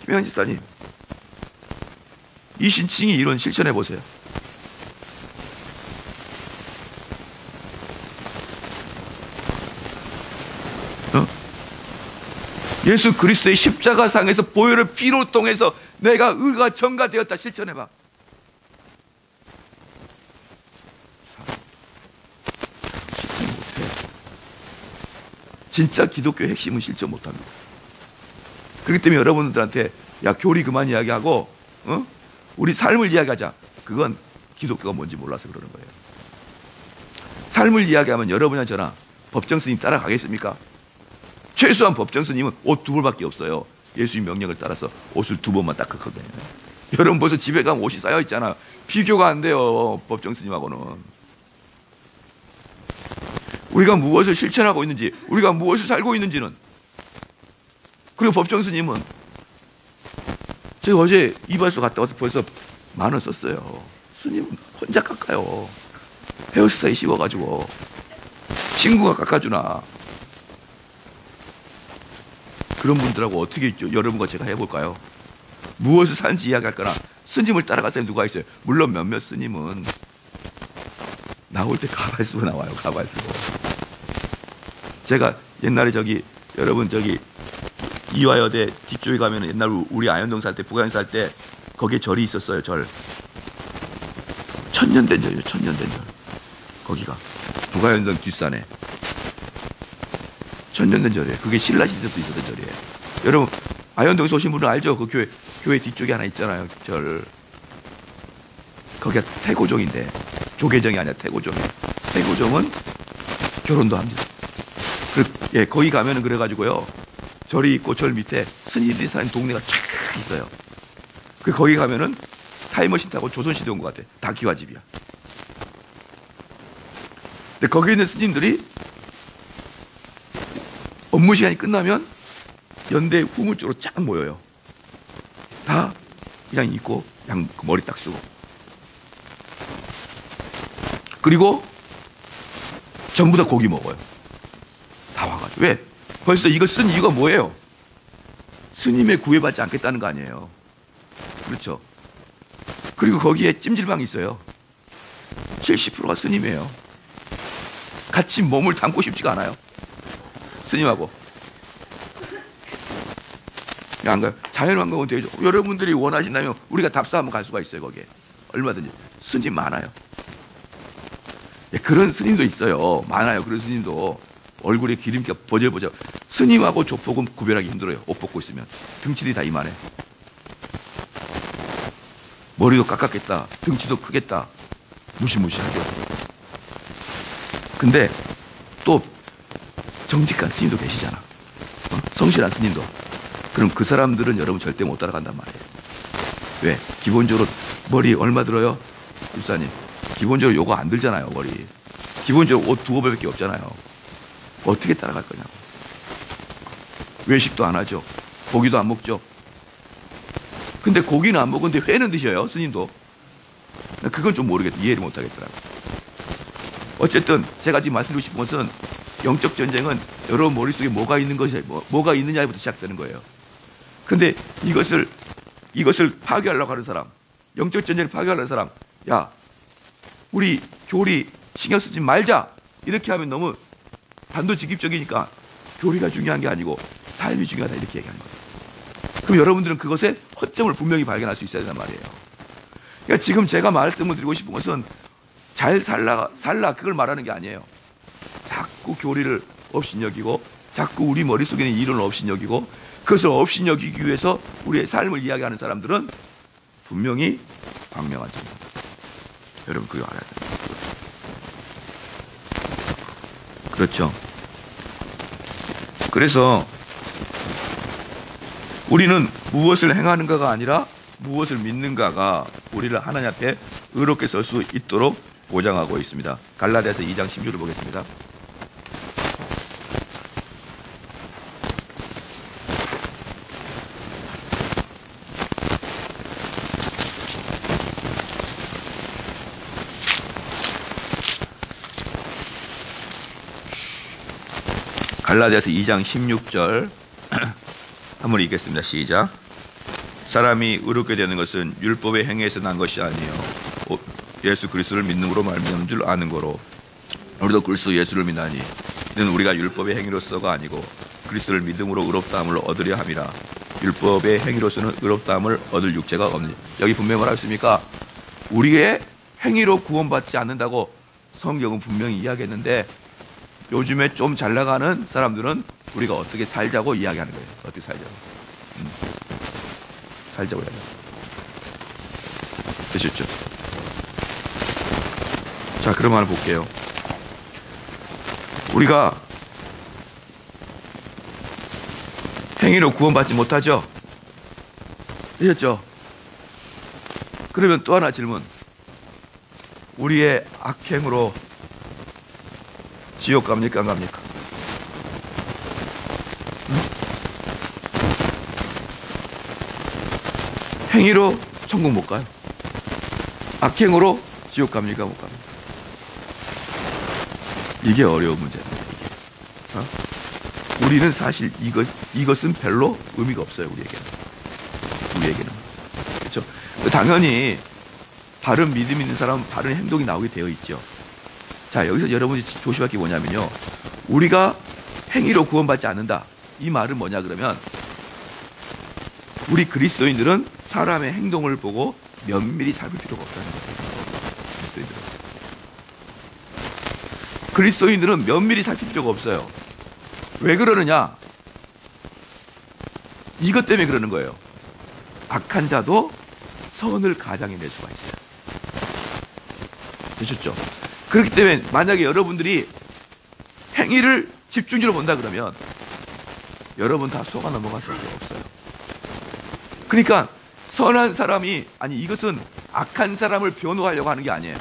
김영환 집사님, 이 신칭이 이론 실천해 보세요. 예수 그리스도의 십자가상에서 보혈의 피로 통해서 내가 의가 전가되었다. 실천해봐. 실천 못해. 진짜 기독교의 핵심은 실천 못합니다. 그렇기 때문에 여러분들한테 야, 교리 그만 이야기하고 우리 삶을 이야기하자. 그건 기독교가 뭔지 몰라서 그러는 거예요. 삶을 이야기하면 여러분이나 저나 법정 스님 따라가겠습니까? 최소한 법정 스님은 옷 2벌밖에 없어요. 예수님 명령을 따라서 옷을 2번만 닦았거든요. 여러분 벌써 집에 가면 옷이 쌓여 있잖아. 비교가 안 돼요. 법정 스님하고는. 우리가 무엇을 실천하고 있는지, 우리가 무엇을 살고 있는지는. 그리고 법정 스님은 제가 어제 이발소 갔다 와서 벌써 10,000원 썼어요. 스님은 혼자 깎아요. 헤어스타일 씹어가지고. 친구가 깎아주나. 그런 분들하고 어떻게 여러분과 제가 해볼까요? 무엇을 사는지 이야기할 거나 스님을 따라갈 사람이 누가 있어요? 물론 몇몇 스님은 나올 때 가발 쓰고 나와요. 가발 쓰고. 제가 옛날에 여러분 이화여대 뒤쪽에 가면 옛날 우리 아현동 살 때, 북아현 살 때 거기에 절이 있었어요. 절. 천년된 절이에요. 천년된 절. 거기가 북아현동 뒷산에 천년된 절이에요. 그게 신라 시대 때도 있었던 절이에요. 여러분 아현동에서 오신 분은 알죠? 그 교회 뒤쪽에 하나 있잖아요. 절. 거기가 태고종인데 조계종이 아니라 태고종이에요. 태고종은 결혼도 합니다. 예, 거기 가면은 그래가지고요. 절이 있고 절 밑에 스님들이 사는 동네가 쫙 있어요. 거기 가면은 타임머신 타고 조선시대 온 것 같아. 다 기와집이야. 근데 거기 있는 스님들이 업무 시간이 끝나면 연대 후문 쪽으로 쫙 모여요. 다 그냥 입고 그냥 머리 딱 쓰고. 그리고 전부 다 고기 먹어요. 다 와가지고. 왜? 벌써 이거 쓴 이유가 뭐예요? 스님의 구애받지 않겠다는 거 아니에요. 그렇죠? 그리고 거기에 찜질방이 있어요. 70%가 스님이에요. 같이 몸을 담고 싶지가 않아요. 스님하고. 안 가요. 자연환경은 되죠. 여러분들이 원하신다면 우리가 답사 한번 갈 수가 있어요. 거기에. 얼마든지. 스님 많아요. 예, 그런 스님도 있어요. 많아요. 그런 스님도. 얼굴에 기름기가 버절버절. 스님하고 조폭은 구별하기 힘들어요. 옷 벗고 있으면. 등치들이 다 이만해. 머리도 깎았겠다. 등치도 크겠다. 무시무시하게. 근데 또 정직한 스님도 계시잖아. 성실한 스님도. 그럼 그 사람들은 여러분 절대 못 따라간단 말이에요. 왜? 기본적으로 머리 얼마 들어요? 집사님. 기본적으로 요거 안 들잖아요. 머리. 기본적으로 옷 2벌밖에 없잖아요. 어떻게 따라갈 거냐고. 외식도 안 하죠. 고기도 안 먹죠. 근데 고기는 안 먹는데 회는 드셔요. 스님도. 그건 좀 모르겠다. 이해를 못 하겠더라고요. 어쨌든 제가 지금 말씀드리고 싶은 것은 영적 전쟁은 여러분 머릿속에 뭐가 있는 것이 뭐가 있느냐부터 시작되는 거예요. 근데 이것을 파괴하려고 하는 사람, 영적 전쟁을 파괴하려는 사람, 야, 우리 교리 신경 쓰지 말자. 이렇게 하면 너무 단도직입적이니까 교리가 중요한 게 아니고 삶이 중요하다 이렇게 얘기하는 거예요. 그럼 여러분들은 그것에 허점을 분명히 발견할 수 있어야 된단 말이에요. 그러니까 지금 제가 말씀을 드리고 싶은 것은 잘 살라 그걸 말하는 게 아니에요. 자꾸 교리를 업신여기고 자꾸 우리 머릿속에 있는 이론을 업신여기고 그것을 업신여기기 위해서 우리의 삶을 이야기하는 사람들은 분명히 광명한 자입니다. 여러분 그거 알아야 돼요. 그렇죠. 그래서 우리는 무엇을 행하는가가 아니라 무엇을 믿는가가 우리를 하나님 앞에 의롭게 설 수 있도록 보장하고 있습니다. 갈라디아서 2장 10절을 보겠습니다. 갈라디아서 2장 16절 한번 읽겠습니다. 시작. 사람이 의롭게 되는 것은 율법의 행위에서 난 것이 아니에요. 예수 그리스도를 믿음으로 말미암은 줄 아는 거로 우리도 그리스도 예수를 믿나니 이는 우리가 율법의 행위로서가 아니고 그리스도를 믿음으로 의롭다함을 얻으려 함이라. 율법의 행위로서는 의롭다함을 얻을 육체가 없니. 여기 분명히 뭐라고 했습니까? 우리의 행위로 구원받지 않는다고 성경은 분명히 이야기했는데 요즘에 좀 잘 나가는 사람들은 우리가 어떻게 살자고 이야기하는 거예요. 어떻게 살자고. 살자고 이야기해요. 되셨죠? 자, 그럼 하나 볼게요. 우리가 행위로 구원받지 못하죠? 되셨죠? 그러면 또 하나 질문. 우리의 악행으로 지옥 갑니까? 안 갑니까? 행위로 천국 못 가요. 악행으로 지옥 갑니까? 못 갑니까? 이게 어려운 문제입니다. 이게. 우리는 사실 이것은 별로 의미가 없어요. 우리에게는. 그렇죠? 당연히 바른 믿음 있는 사람은 바른 행동이 나오게 되어 있죠. 자, 여기서 여러분이 조심할 게 뭐냐면요. 우리가 행위로 구원받지 않는다. 이 말은 뭐냐 그러면 우리 그리스도인들은 사람의 행동을 보고 면밀히 살필 필요가 없다는 거예요. 그리스도인들은 면밀히 살필 필요가 없어요. 왜 그러느냐? 이것 때문에 그러는 거예요. 악한 자도 선을 가장해낼 수가 있어요. 되셨죠? 그렇기 때문에 만약에 여러분들이 행위를 집중적으로 본다 그러면 여러분 다 속아 넘어갈 수밖에 없어요. 그러니까 선한 사람이 이것은 악한 사람을 변호하려고 하는 게 아니에요.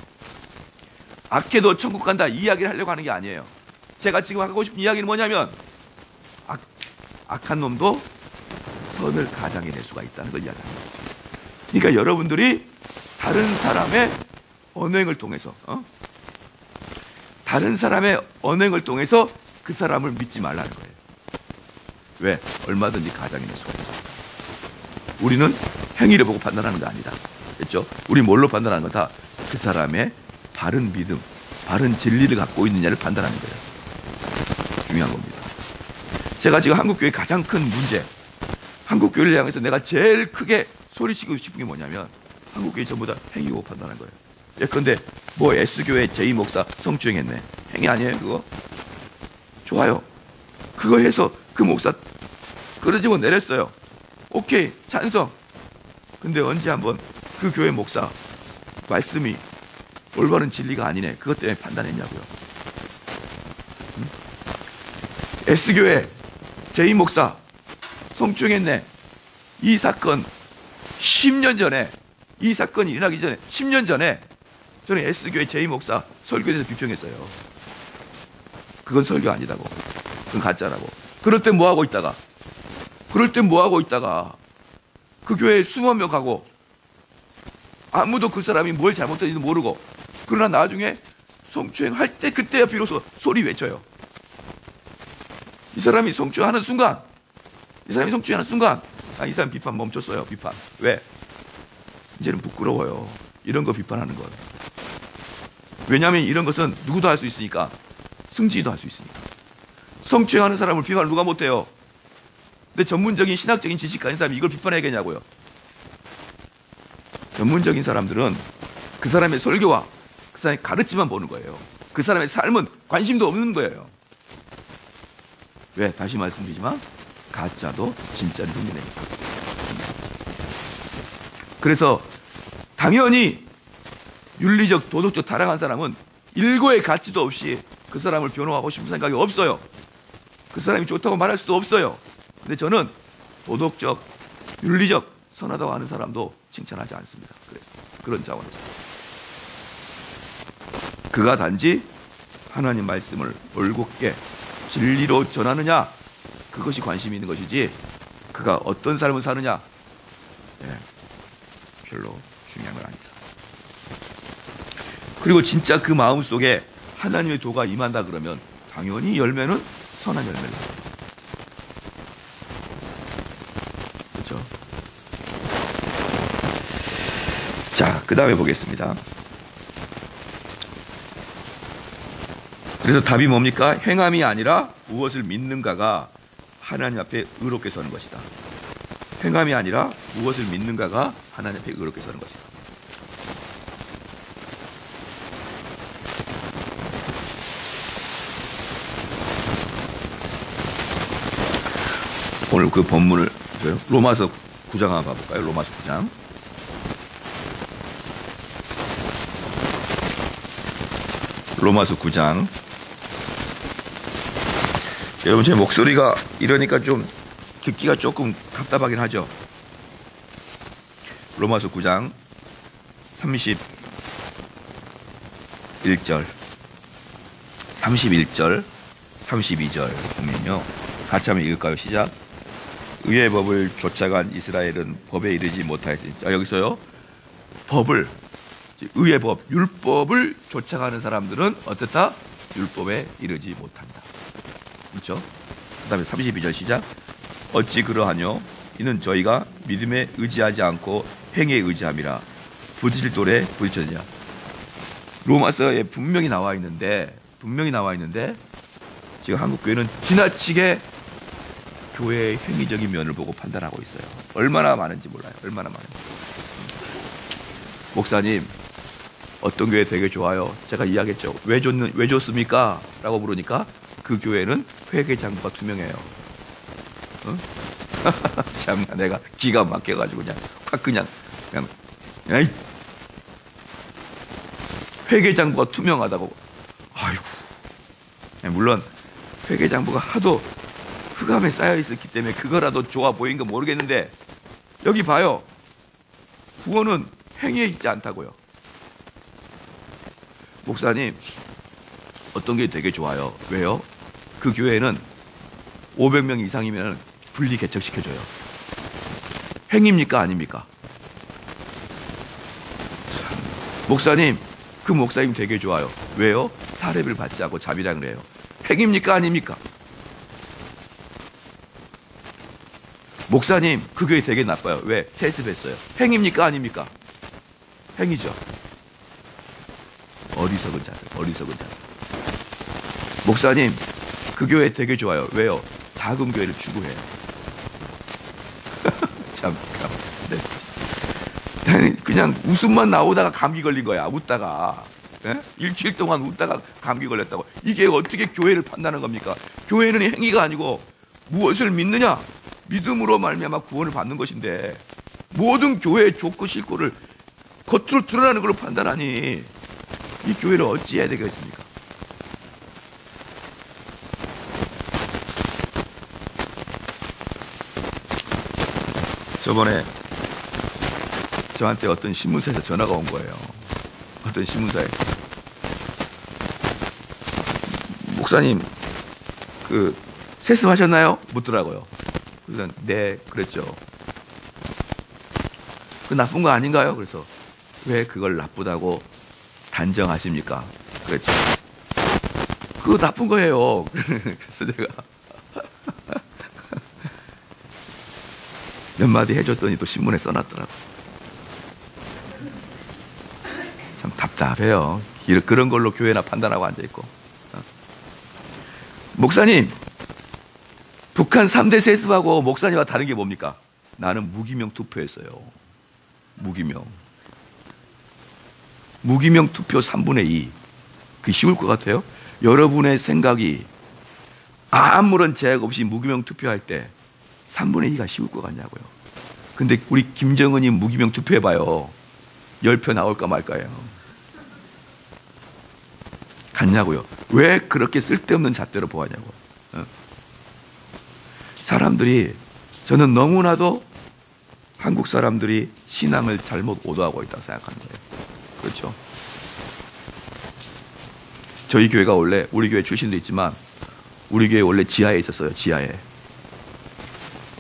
악해도 천국 간다 이 이야기를 하려고 하는 게 아니에요. 제가 지금 하고 싶은 이야기는 뭐냐면 악한 놈도 선을 가장해낼 수가 있다는 걸 이야기합니다. 그러니까 여러분들이 다른 사람의 언행을 통해서 그 사람을 믿지 말라는 거예요. 왜? 얼마든지 가장해낼 수가 있어요. 우리는 행위를 보고 판단하는 거 아니다. 됐죠? 우리 뭘로 판단하는 거다? 그 사람의 바른 믿음, 바른 진리를 갖고 있느냐를 판단하는 거예요. 중요한 겁니다. 제가 지금 한국교회의 가장 큰 문제, 한국교회를 향해서 내가 제일 크게 소리치고 싶은 게 뭐냐면 한국교회 전부 다 행위 보고 판단하는 거예요. 예컨대 뭐 S교회 제2목사 성추행했네. 행위 아니에요 그거? 좋아요. 그거 해서 그 목사 끌어지고 내렸어요. 오케이, 찬성. 근데 언제 한번 그 교회 목사 말씀이 올바른 진리가 아니네, 그것 때문에 판단했냐고요. S교회 제2목사 성추행했네. 이 사건 10년 전에, 이 사건이 일어나기 전에 10년 전에 저는 S교회 제2목사 설교에 대해서 비평했어요. 그건 설교 아니다고, 그건 가짜라고. 그럴 땐 뭐하고 있다가 그 교회에 수만 명 가고 아무도 그 사람이 뭘 잘못했는지도 모르고, 그러나 나중에 성추행 할 때 그때야 비로소 소리 외쳐요. 이 사람이 성추행하는 순간 이 사람 비판 멈췄어요. 비판. 왜? 이제는 부끄러워요. 이런 거 비판하는 거. 왜냐하면 이런 것은 누구도 할 수 있으니까, 승진이도 할 수 있으니까. 성추행하는 사람을 비판을 누가 못해요? 근데 전문적인 신학적인 지식 가진 사람이 이걸 비판해야겠냐고요. 전문적인 사람들은 그 사람의 설교와 그 사람의 가르침만 보는 거예요. 그 사람의 삶은 관심도 없는 거예요. 왜? 다시 말씀드리지만 가짜도 진짜를 흉내내니까. 그래서 당연히 윤리적, 도덕적 타락한 사람은 일고의 가치도 없이 그 사람을 변호하고 싶은 생각이 없어요. 그 사람이 좋다고 말할 수도 없어요. 근데 저는 도덕적, 윤리적, 선하다고 하는 사람도 칭찬하지 않습니다. 그래서 그런 차원에서 그가 단지 하나님 말씀을 올곧게 진리로 전하느냐, 그것이 관심이 있는 것이지 그가 어떤 삶을 사느냐, 별로 중요한 건 아니다. 그리고 진짜 그 마음속에 하나님의 도가 임한다 그러면 당연히 열매는 선한 열매를 낳아요. 그렇죠? 자, 그 다음에 보겠습니다. 그래서 답이 뭡니까? 행함이 아니라 무엇을 믿는가가 하나님 앞에 의롭게 서는 것이다. 행함이 아니라 무엇을 믿는가가 하나님 앞에 의롭게 서는 것이다. 오늘 그 본문을 로마서 9장 한번 봐볼까요? 로마서 9장. 로마서 9장. 여러분, 제 목소리가 이러니까 좀 듣기가 조금 답답하긴 하죠. 로마서 9장 31절 32절 보면요, 같이 한번 읽을까요? 시작. 의의 법을 쫓아간 이스라엘은 법에 이르지 못하였으니. 자, 여기서요, 법을, 의의 법, 율법을 쫓아가는 사람들은 어떻다? 율법에 이르지 못한다. 그렇죠? 그 다음에 32절 시작. 어찌 그러하뇨? 이는 저희가 믿음에 의지하지 않고 행위에 의지함이라. 부딪힐 돌에 부딪혔느냐. 로마서에 분명히 나와 있는데 지금 한국교회는 지나치게 교회의 행위적인 면을 보고 판단하고 있어요. 얼마나 많은지 몰라요. 얼마나 많은지. 목사님, 어떤 교회 되게 좋아요. 제가 이야기했죠. 왜 좋습니까? 라고 물으니까 그 교회는 회계장부가 투명해요. 어? 참나, 내가 기가 막혀가지고 그냥 야이, 회계장부가 투명하다고. 아이고. 물론 회계장부가 하도 흑암에 쌓여 있었기 때문에 그거라도 좋아 보인 거 모르겠는데, 여기 봐요. 구원은 행위에 있지 않다고요. 목사님, 어떤 게 되게 좋아요. 왜요? 그 교회는 500명 이상이면 분리 개척시켜줘요. 행위입니까? 아닙니까? 목사님, 그 목사님 되게 좋아요. 왜요? 사례를 받지 않고 자비랑을 해요. 행위입니까? 아닙니까? 목사님, 그 교회 되게 나빠요. 왜? 세습했어요. 행위입니까? 아닙니까? 행위죠. 어리석은 자들. 목사님, 그 교회 되게 좋아요. 왜요? 작은 교회를 추구해요. 참, 네. 그냥 웃음만 나오다가 감기 걸린 거야. 웃다가. 네? 일주일 동안 웃다가 감기 걸렸다고. 이게 어떻게 교회를 판단하는 겁니까? 교회는 행위가 아니고 무엇을 믿느냐? 믿음으로 말미암아 구원을 받는 것인데, 모든 교회의 좋고 싫고를 겉으로 드러나는 걸로 판단하니 이 교회를 어찌해야 되겠습니까? 저번에 저한테 어떤 신문사에서 전화가 온 거예요. 어떤 신문사에서. 목사님, 그 세습하셨나요? 묻더라고요. 그래서 네, 그랬죠. 그 나쁜 거 아닌가요? 그래서 왜 그걸 나쁘다고 단정하십니까? 그랬죠. 그거 나쁜 거예요. 그래서 내가 몇 마디 해줬더니 또 신문에 써놨더라고. 참 답답해요. 그런 걸로 교회나 판단하고 앉아있고. 목사님, 북한 3대 세습하고 목사님과 다른 게 뭡니까? 나는 무기명 투표했어요. 무기명 투표 3분의 2. 그게 쉬울 것 같아요? 여러분의 생각이 아무런 제약 없이 무기명 투표할 때 3분의 2가 쉬울 것 같냐고요. 근데 우리 김정은이 무기명 투표해봐요. 10표 나올까 말까요? 같냐고요. 왜 그렇게 쓸데없는 잣대로 보았냐고. 사람들이, 저는 너무나도 한국 사람들이 신앙을 잘못 오도하고 있다고 생각하는 거예요. 그렇죠? 저희 교회가 원래, 우리 교회 출신도 있지만 우리 교회 원래 지하에 있었어요. 지하에.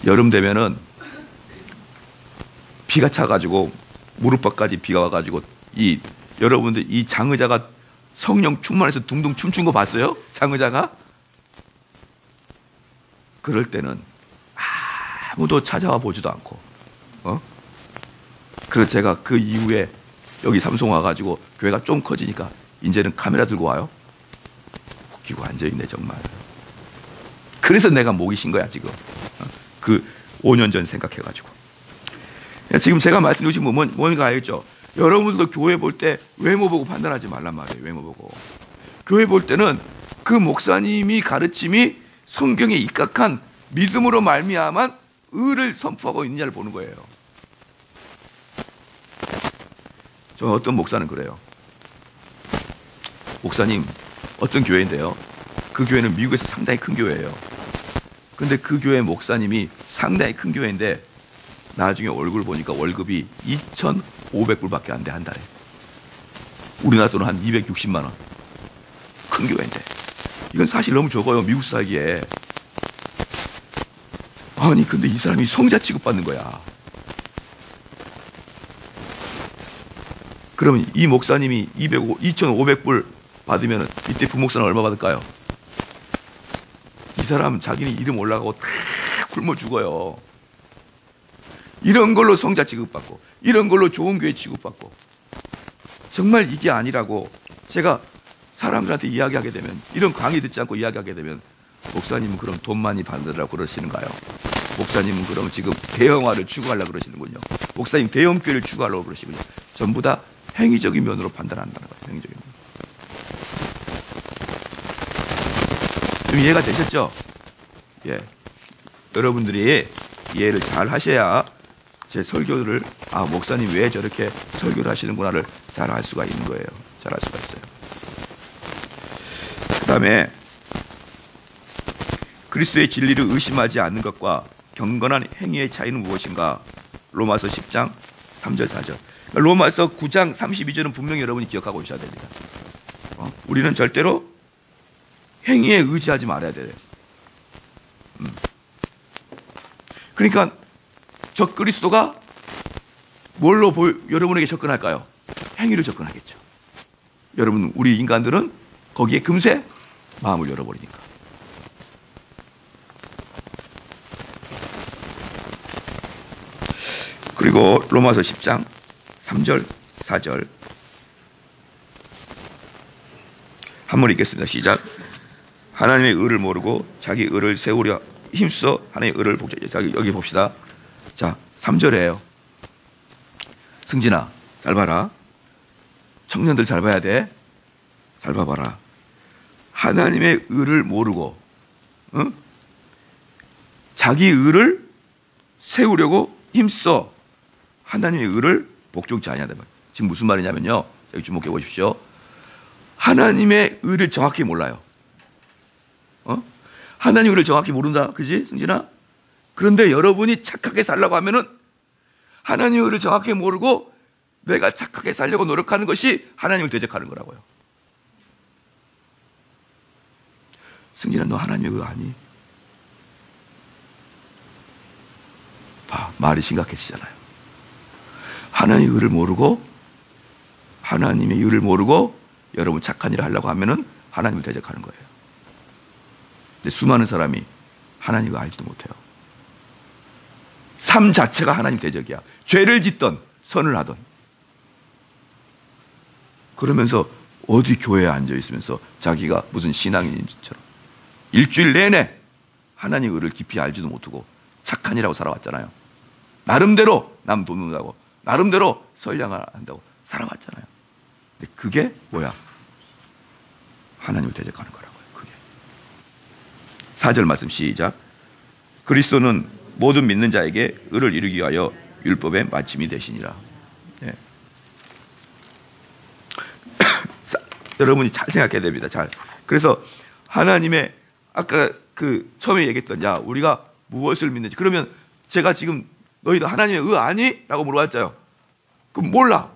여름 되면은 비가 차가지고 무릎밖까지 비가 와가지고 여러분들 이 장의자가 성령 충만해서 둥둥 춤춘 거 봤어요? 장의자가? 그럴 때는 아무도 찾아와 보지도 않고, 그래서 제가 그 이후에 여기 삼성 와가지고 교회가 좀 커지니까 이제는 카메라 들고 와요. 웃기고 앉아있네 정말. 그래서 내가 목이 쉰 거야 지금. 그 5년 전 생각해가지고. 지금 제가 말씀드린 건 뭔가 알겠죠? 여러분들도 교회 볼 때 외모 보고 판단하지 말란 말이에요. 외모 보고. 교회 볼 때는 그 목사님이 가르침이 성경에 입각한 믿음으로 말미암은 의를 선포하고 있느냐를 보는 거예요. 저 어떤 목사는 그래요. 목사님 어떤 교회인데요. 그 교회는 미국에서 상당히 큰 교회예요. 근데 그 교회 목사님이 상당히 큰 교회인데 나중에 얼굴 보니까 월급이 2,500불밖에 안 돼, 한 달에. 우리나라 돈은 한 260만 원. 큰 교회인데. 이건 사실 너무 적어요, 미국 살기에. 아니 근데 이 사람이 성자 취급받는 거야. 그러면 이 목사님이 2,500불 받으면 이때 부목사는 얼마 받을까요? 이 사람 자기는 이름 올라가고 다 굶어 죽어요. 이런 걸로 성자 취급받고 이런 걸로 좋은 교회 취급받고 정말 이게 아니라고 제가 사람들한테 이야기하게 되면 이런 강의 듣지 않고 이야기하게 되면 목사님은 그럼 돈 많이 받으라고 그러시는가요? 목사님은 그럼 지금 대형화를 추구하려고 그러시는군요. 목사님 대형교회를 추구하려고 그러시군요. 전부 다 행위적인 면으로 판단한다는 거예요. 행위적인 면. 좀 이해가 되셨죠? 예. 여러분들이 이해를 잘 하셔야 제 설교를 목사님 왜 저렇게 설교를 하시는구나를 잘 알 수가 있는 거예요. 잘 알 수가 있어요. 그 다음에 그리스도의 진리를 의심하지 않는 것과 경건한 행위의 차이는 무엇인가? 로마서 10장 3절 4절. 로마서 9장 32절은 분명히 여러분이 기억하고 오셔야 됩니다. 우리는 절대로 행위에 의지하지 말아야 돼요. 그러니까 저 그리스도가 뭘로 여러분에게 접근할까요? 행위로 접근하겠죠. 여러분, 우리 인간들은 거기에 금세 마음을 열어버리니까. 그리고 로마서 10장 3절 4절 한번 읽겠습니다. 시작. 하나님의 의를 모르고 자기 의를 세우려 힘써 하나님의 의를 복잡해. 여기 봅시다. 자, 3절이에요. 승진아, 잘 봐라. 청년들 잘 봐야 돼. 잘 봐봐라. 하나님의 의를 모르고 자기 의를 세우려고 힘써 하나님의 의를 복종치 아니하다. 지금 무슨 말이냐면요. 여기 주목해 보십시오. 하나님의 의를 정확히 몰라요. 하나님의 의를 정확히 모른다. 그지? 승진아? 그런데 여러분이 착하게 살려고 하면은 하나님의 의를 정확히 모르고 내가 착하게 살려고 노력하는 것이 하나님을 대적하는 거라고요. 승진아, 너 하나님의 의 아니? 봐, 말이 심각해지잖아요. 하나님의 의를 모르고 하나님의 의를 모르고 여러분 착한 일을 하려고 하면은 하나님을 대적하는 거예요. 근데 수많은 사람이 하나님을 알지도 못해요. 삶 자체가 하나님 대적이야. 죄를 짓던 선을 하던. 그러면서 어디 교회에 앉아 있으면서 자기가 무슨 신앙인처럼 일주일 내내 하나님의 의를 깊이 알지도 못하고 착한 일하고 살아왔잖아요. 나름대로 남 돕는다고 나름대로 선량을 한다고 살아왔잖아요. 근데 그게 뭐야? 하나님을 대적하는 거라고요. 그게. 4절 말씀 시작. 그리스도는 모든 믿는 자에게 의를 이루기 위하여 율법의 마침이 되시니라. 네. 여러분이 잘 생각해야 됩니다. 잘. 그래서 하나님의 아까 그 처음에 얘기했던 우리가 무엇을 믿는지. 그러면 제가 지금 너희도 하나님의 의 아니? 라고 물어봤잖아요. 그럼 몰라.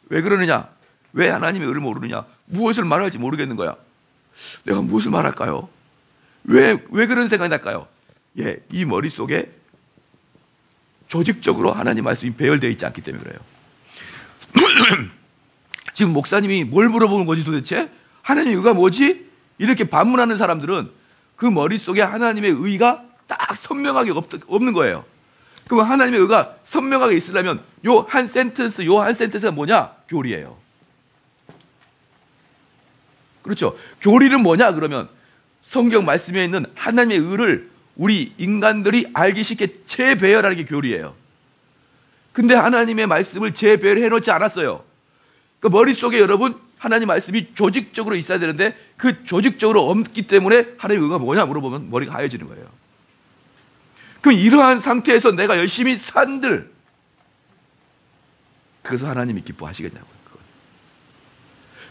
왜 그러느냐? 왜 하나님의 의를 모르느냐? 무엇을 말할지 모르겠는 거야. 내가 무엇을 말할까요? 왜 그런 생각이 날까요? 예, 이 머릿속에 조직적으로 하나님 말씀이 배열되어 있지 않기 때문에 그래요. 지금 목사님이 뭘 물어보는 거지 도대체? 하나님의 의가 뭐지? 이렇게 반문하는 사람들은 그 머릿속에 하나님의 의가 딱 선명하게 없는 거예요. 그럼 하나님의 의가 선명하게 있으려면 요 한 센텐스가 뭐냐? 교리예요. 그렇죠. 교리는 뭐냐? 그러면 성경 말씀에 있는 하나님의 의를 우리 인간들이 알기 쉽게 재배열하는 게 교리예요. 근데 하나님의 말씀을 재배열해 놓지 않았어요. 그 머릿속에 여러분 하나님 말씀이 조직적으로 있어야 되는데 그 조직적으로 없기 때문에 하나님의 의가 뭐냐 물어보면 머리가 하얘지는 거예요. 그럼 이러한 상태에서 내가 열심히 산들 그래서 하나님이 기뻐하시겠냐고요.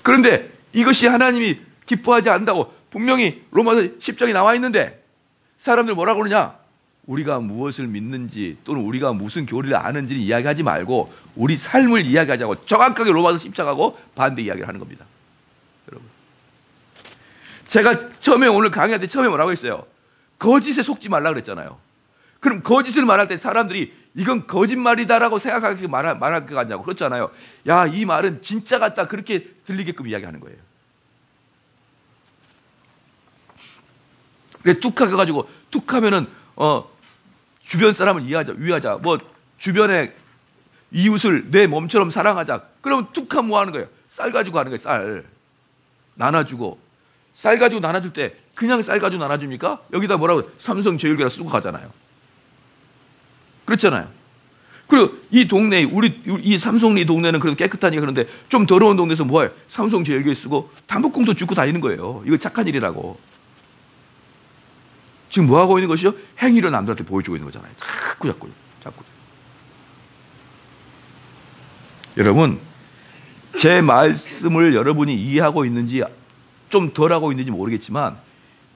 그런데 이것이 하나님이 기뻐하지 않는다고 분명히 로마서 10장에 나와 있는데 사람들 뭐라고 그러냐? 우리가 무엇을 믿는지 또는 우리가 무슨 교리를 아는지를 이야기하지 말고 우리 삶을 이야기하자고 정확하게 로마서 10장하고 반대 이야기를 하는 겁니다. 여러분, 제가 처음에 오늘 강의할 때 처음에 뭐라고 했어요? 거짓에 속지 말라 그랬잖아요. 그럼 거짓을 말할 때 사람들이 이건 거짓말이다라고 생각하게 말할 것 같냐고 그렇잖아요. 야, 이 말은 진짜 같다 그렇게 들리게끔 이야기하는 거예요. 그래 뚝 해가지고 뚝 하면은 주변 사람을 위하자. 뭐 주변에 이웃을 내 몸처럼 사랑하자. 그러면 뚝 하면 뭐 하는 거예요? 쌀 가지고 하는 거예요. 쌀 나눠주고 쌀 가지고 나눠줄 때 그냥 쌀 가지고 나눠줍니까? 여기다 뭐라고 삼성 제일교회라 쓰고 가잖아요. 그렇잖아요. 그리고 이 동네 이 삼성리 동네는 그래도 깨끗하니까 그런데 좀 더러운 동네에서 뭐해요? 삼성 제일교회 쓰고 담보꽁도 줍고 다니는 거예요. 이거 착한 일이라고. 지금 뭐 하고 있는 것이요? 행위를 남들한테 보여주고 있는 거잖아요. 자꾸. 여러분, 제 말씀을 여러분이 이해하고 있는지 좀 덜 하고 있는지 모르겠지만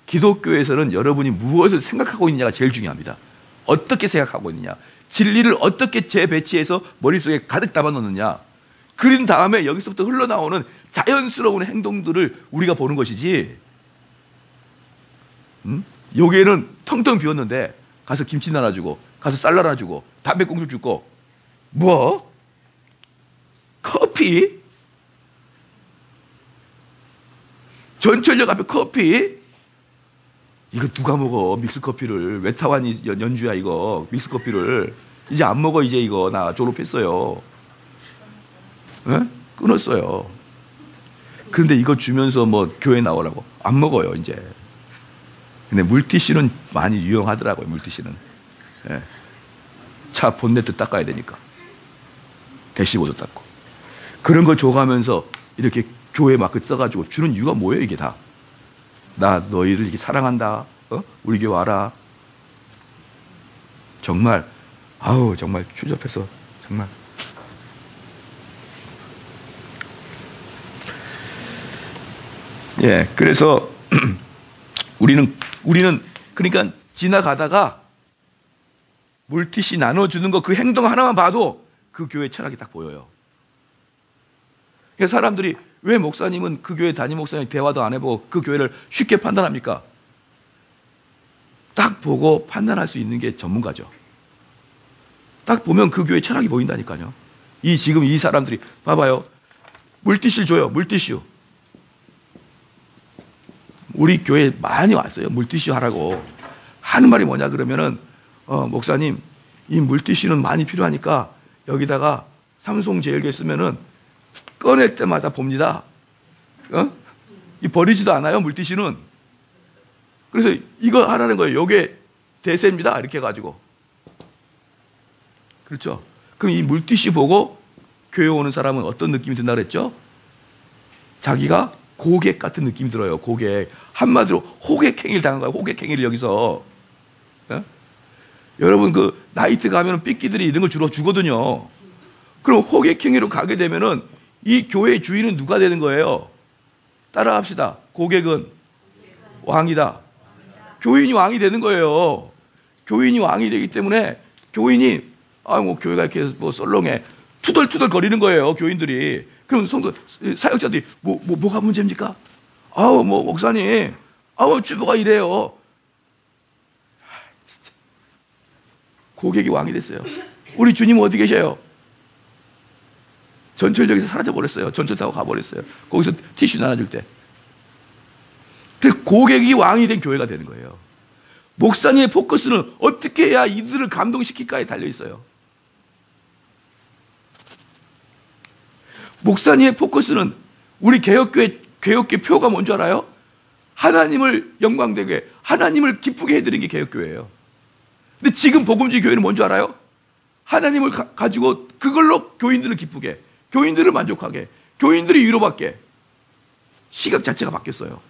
기독교에서는 여러분이 무엇을 생각하고 있느냐가 제일 중요합니다. 어떻게 생각하고 있느냐, 진리를 어떻게 재배치해서 머릿속에 가득 담아놓느냐, 그린 다음에 여기서부터 흘러나오는 자연스러운 행동들을 우리가 보는 것이지. 여기에는 텅텅 비었는데 가서 김치 나눠주고 가서 쌀 나눠주고 담배꽁초 주고 뭐? 커피? 전철역 앞에 커피? 이거 누가 먹어? 믹스커피를. 외타완이 연주야 이거. 믹스커피를 이제 안 먹어. 이제 이거 나 졸업했어요. 네? 끊었어요. 그런데 이거 주면서 뭐 교회 나오라고 안 먹어요 이제. 근데 물티슈는 많이 유용하더라고요. 물티슈는. 예. 차 본네트 닦아야 되니까. 대시보드 닦고. 그런 거 줘가면서 이렇게 교회 마크 써가지고 주는 이유가 뭐예요 이게 다. 나 너희를 이렇게 사랑한다. 우리 교회 와라. 정말 정말 추접해서 정말. 예, 그래서 우리는 그러니까 지나가다가 물티슈 나눠주는 거 그 행동 하나만 봐도 그 교회 철학이 딱 보여요. 그래서 사람들이 왜 목사님은 그 교회 담임 목사님 대화도 안 해보고 그 교회를 쉽게 판단합니까? 딱 보고 판단할 수 있는 게 전문가죠. 딱 보면 그 교회 철학이 보인다니까요. 지금 이 사람들이 봐봐요. 물티슈 줘요. 물티슈. 우리 교회에 많이 왔어요. 물티슈 하라고. 하는 말이 뭐냐 그러면은 목사님 이 물티슈는 많이 필요하니까 여기다가 삼성 제일교회 쓰면은 꺼낼 때마다 봅니다. 이 버리지도 않아요 물티슈는. 그래서 이거 하라는 거예요. 요게 대세입니다. 이렇게 해가지고. 그렇죠. 그럼 이 물티슈 보고 교회 오는 사람은 어떤 느낌이 든다 그랬죠? 자기가 고객 같은 느낌이 들어요. 고객. 한마디로 호객행위를 당한 거예요. 호객행위를 여기서. 여러분 그 나이트 가면 삐끼들이 이런 걸 주로 주거든요. 그럼 호객행위로 가게 되면은 이 교회의 주인은 누가 되는 거예요? 따라합시다. 고객은 왕이다. 교인이 왕이 되는 거예요. 교인이 왕이 되기 때문에 교인이 뭐 교회가 이렇게 뭐 썰렁해 투덜투덜 거리는 거예요. 교인들이. 그럼 성도 사역자들이 뭐가 문제입니까? 뭐 목사님, 주보가 이래요. 진짜. 고객이 왕이 됐어요. 우리 주님 어디 계셔요? 전철역에서 사라져 버렸어요. 전철 타고 가버렸어요. 거기서 티슈 나눠줄 때. 그래서 고객이 왕이 된 교회가 되는 거예요. 목사님의 포커스는 어떻게 해야 이들을 감동시킬까에 달려 있어요. 목사님의 포커스는 우리 개혁교회 표가 뭔 줄 알아요? 하나님을 영광되게, 하나님을 기쁘게 해드리는 게 개혁교회예요. 근데 지금 복음주의 교회는 뭔 줄 알아요? 하나님을 가지고 그걸로 교인들을 기쁘게, 교인들을 만족하게, 교인들이 위로받게. 시각 자체가 바뀌었어요.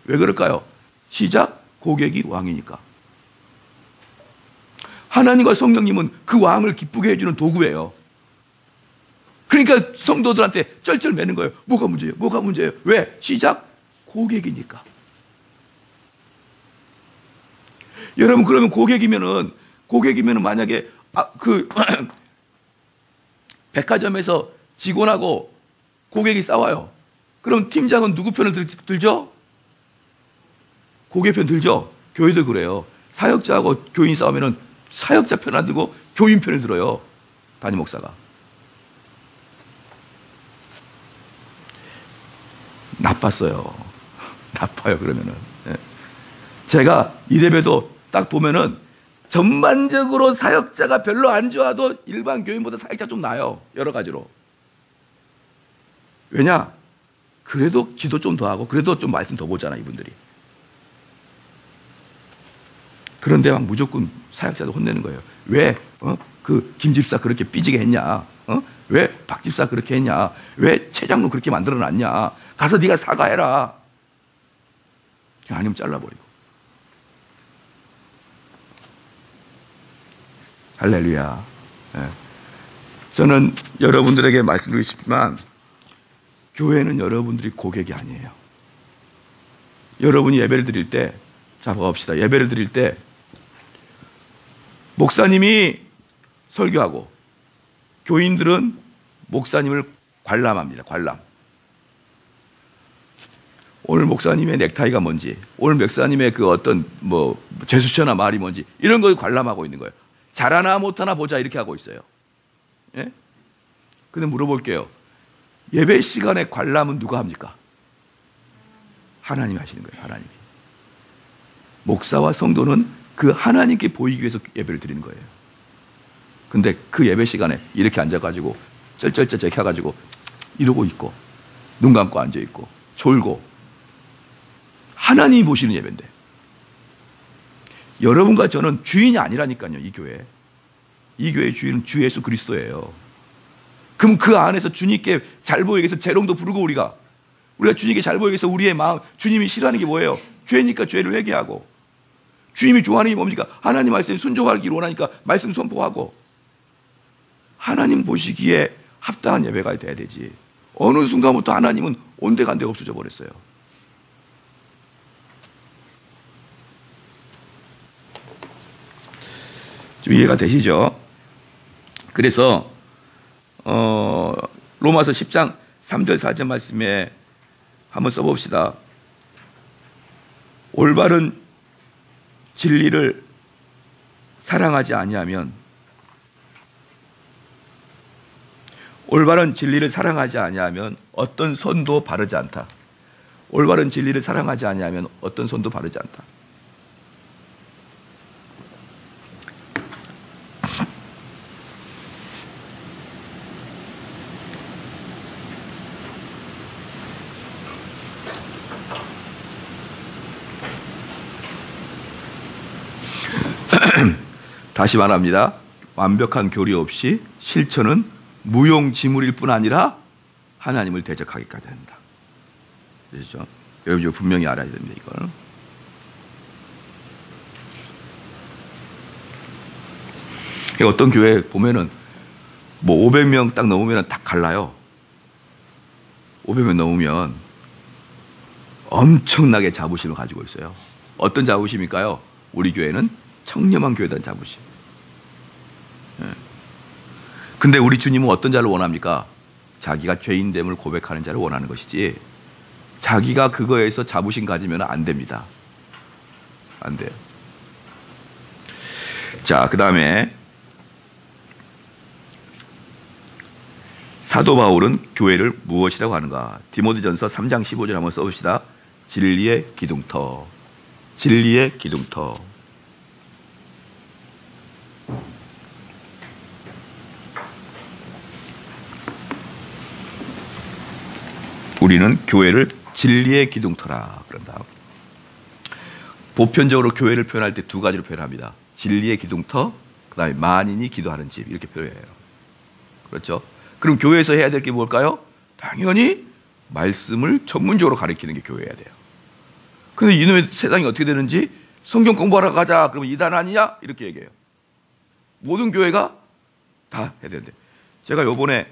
왜 그럴까요? 시작, 고객이 왕이니까. 하나님과 성령님은 그 왕을 기쁘게 해주는 도구예요. 그러니까 성도들한테 쩔쩔 매는 거예요. 뭐가 문제예요? 뭐가 문제예요? 왜? 시작, 고객이니까. 여러분, 그러면 고객이면은 만약에 백화점에서 직원하고 고객이 싸워요. 그럼 팀장은 누구 편을 들죠? 고객 편 들죠? 교회도 그래요. 사역자하고 교인 싸우면은 사역자 편 안 들고 교인 편을 들어요. 담임 목사가. 나빴어요. 나빠요, 그러면은. 제가 이래봬도 딱 보면은 전반적으로 사역자가 별로 안 좋아도 일반 교인보다 사역자 좀 나아요. 여러 가지로. 왜냐? 그래도 기도 좀 더 하고, 그래도 좀 말씀 더 보잖아, 이분들이. 그런데 막 무조건 사역자도 혼내는 거예요. 왜? 그 김집사 그렇게 삐지게 했냐? 왜 박집사 그렇게 했냐? 왜 최장로 그렇게 만들어놨냐? 가서 네가 사과해라. 아니면 잘라버리고. 할렐루야. 네. 저는 여러분들에게 말씀드리고 싶지만 교회는 여러분들이 고객이 아니에요. 여러분이 예배를 드릴 때, 자, 봅시다. 예배를 드릴 때 목사님이 설교하고 교인들은 목사님을 관람합니다. 관람. 오늘 목사님의 넥타이가 뭔지, 오늘 목사님의 그 어떤 제스처나 말이 뭔지 이런 걸 관람하고 있는 거예요. 잘하나 못하나 보자 이렇게 하고 있어요. 예? 근데 물어볼게요. 예배 시간에 관람은 누가 합니까? 하나님이 하시는 거예요. 하나님이. 목사와 성도는 그 하나님께 보이기 위해서 예배를 드리는 거예요. 근데 그 예배 시간에 이렇게 앉아가지고 쩔쩔쩔쩔 켜가지고 이러고 있고 눈 감고 앉아있고 졸고 하나님이 보시는 예배인데 여러분과 저는 주인이 아니라니까요. 이 교회. 이 교회의 주인은 주 예수 그리스도예요. 그럼 그 안에서 주님께 잘 보이기 위해서 재롱도 부르고 우리가 주님께 잘 보이기 위해서 우리의 마음, 주님이 싫어하는 게 뭐예요? 죄니까 죄를 회개하고, 주님이 좋아하는 게 뭡니까? 하나님 말씀에 순종하기를 원하니까 말씀 선포하고, 하나님 보시기에 합당한 예배가 돼야 되지. 어느 순간부터 하나님은 온데간데 없어져 버렸어요. 좀 이해가 되시죠? 그래서 로마서 10장 3절 4절 말씀에 한번 써봅시다. 올바른 진리를 사랑하지 아니하면 어떤 손도 바르지 않다. 올바른 진리를 사랑하지 아니하면 어떤 손도 바르지 않다. 다시 말합니다. 완벽한 교리 없이 실천은 무용지물일 뿐 아니라 하나님을 대적하기까지 한다. 그렇죠? 여러분 이거 분명히 알아야 됩니다. 이걸. 어떤 교회 보면은 500명 딱 넘으면 다 갈라요. 500명 넘으면 엄청나게 자부심을 가지고 있어요. 어떤 자부심일까요? 우리 교회는 청렴한 교회다는 자부심. 근데 우리 주님은 어떤 자를 원합니까? 자기가 죄인됨을 고백하는 자를 원하는 것이지, 자기가 그거에서 자부심 가지면 안 됩니다. 안 돼요. 자, 그 다음에 사도 바울은 교회를 무엇이라고 하는가? 디모데전서 3장 15절 한번 써봅시다. 진리의 기둥터. 진리의 기둥터. 우리는 교회를 진리의 기둥터라 그런다. 보편적으로 교회를 표현할 때 두 가지로 표현합니다. 진리의 기둥터, 그 다음에 만인이 기도하는 집, 이렇게 표현해요. 그렇죠? 그럼 교회에서 해야 될 게 뭘까요? 당연히 말씀을 전문적으로 가르치는 게 교회여야 돼요. 근데 이놈의 세상이 어떻게 되는지 성경 공부하러 가자. 그러면 이단 아니냐? 이렇게 얘기해요. 모든 교회가 다 해야 되는데. 제가 요번에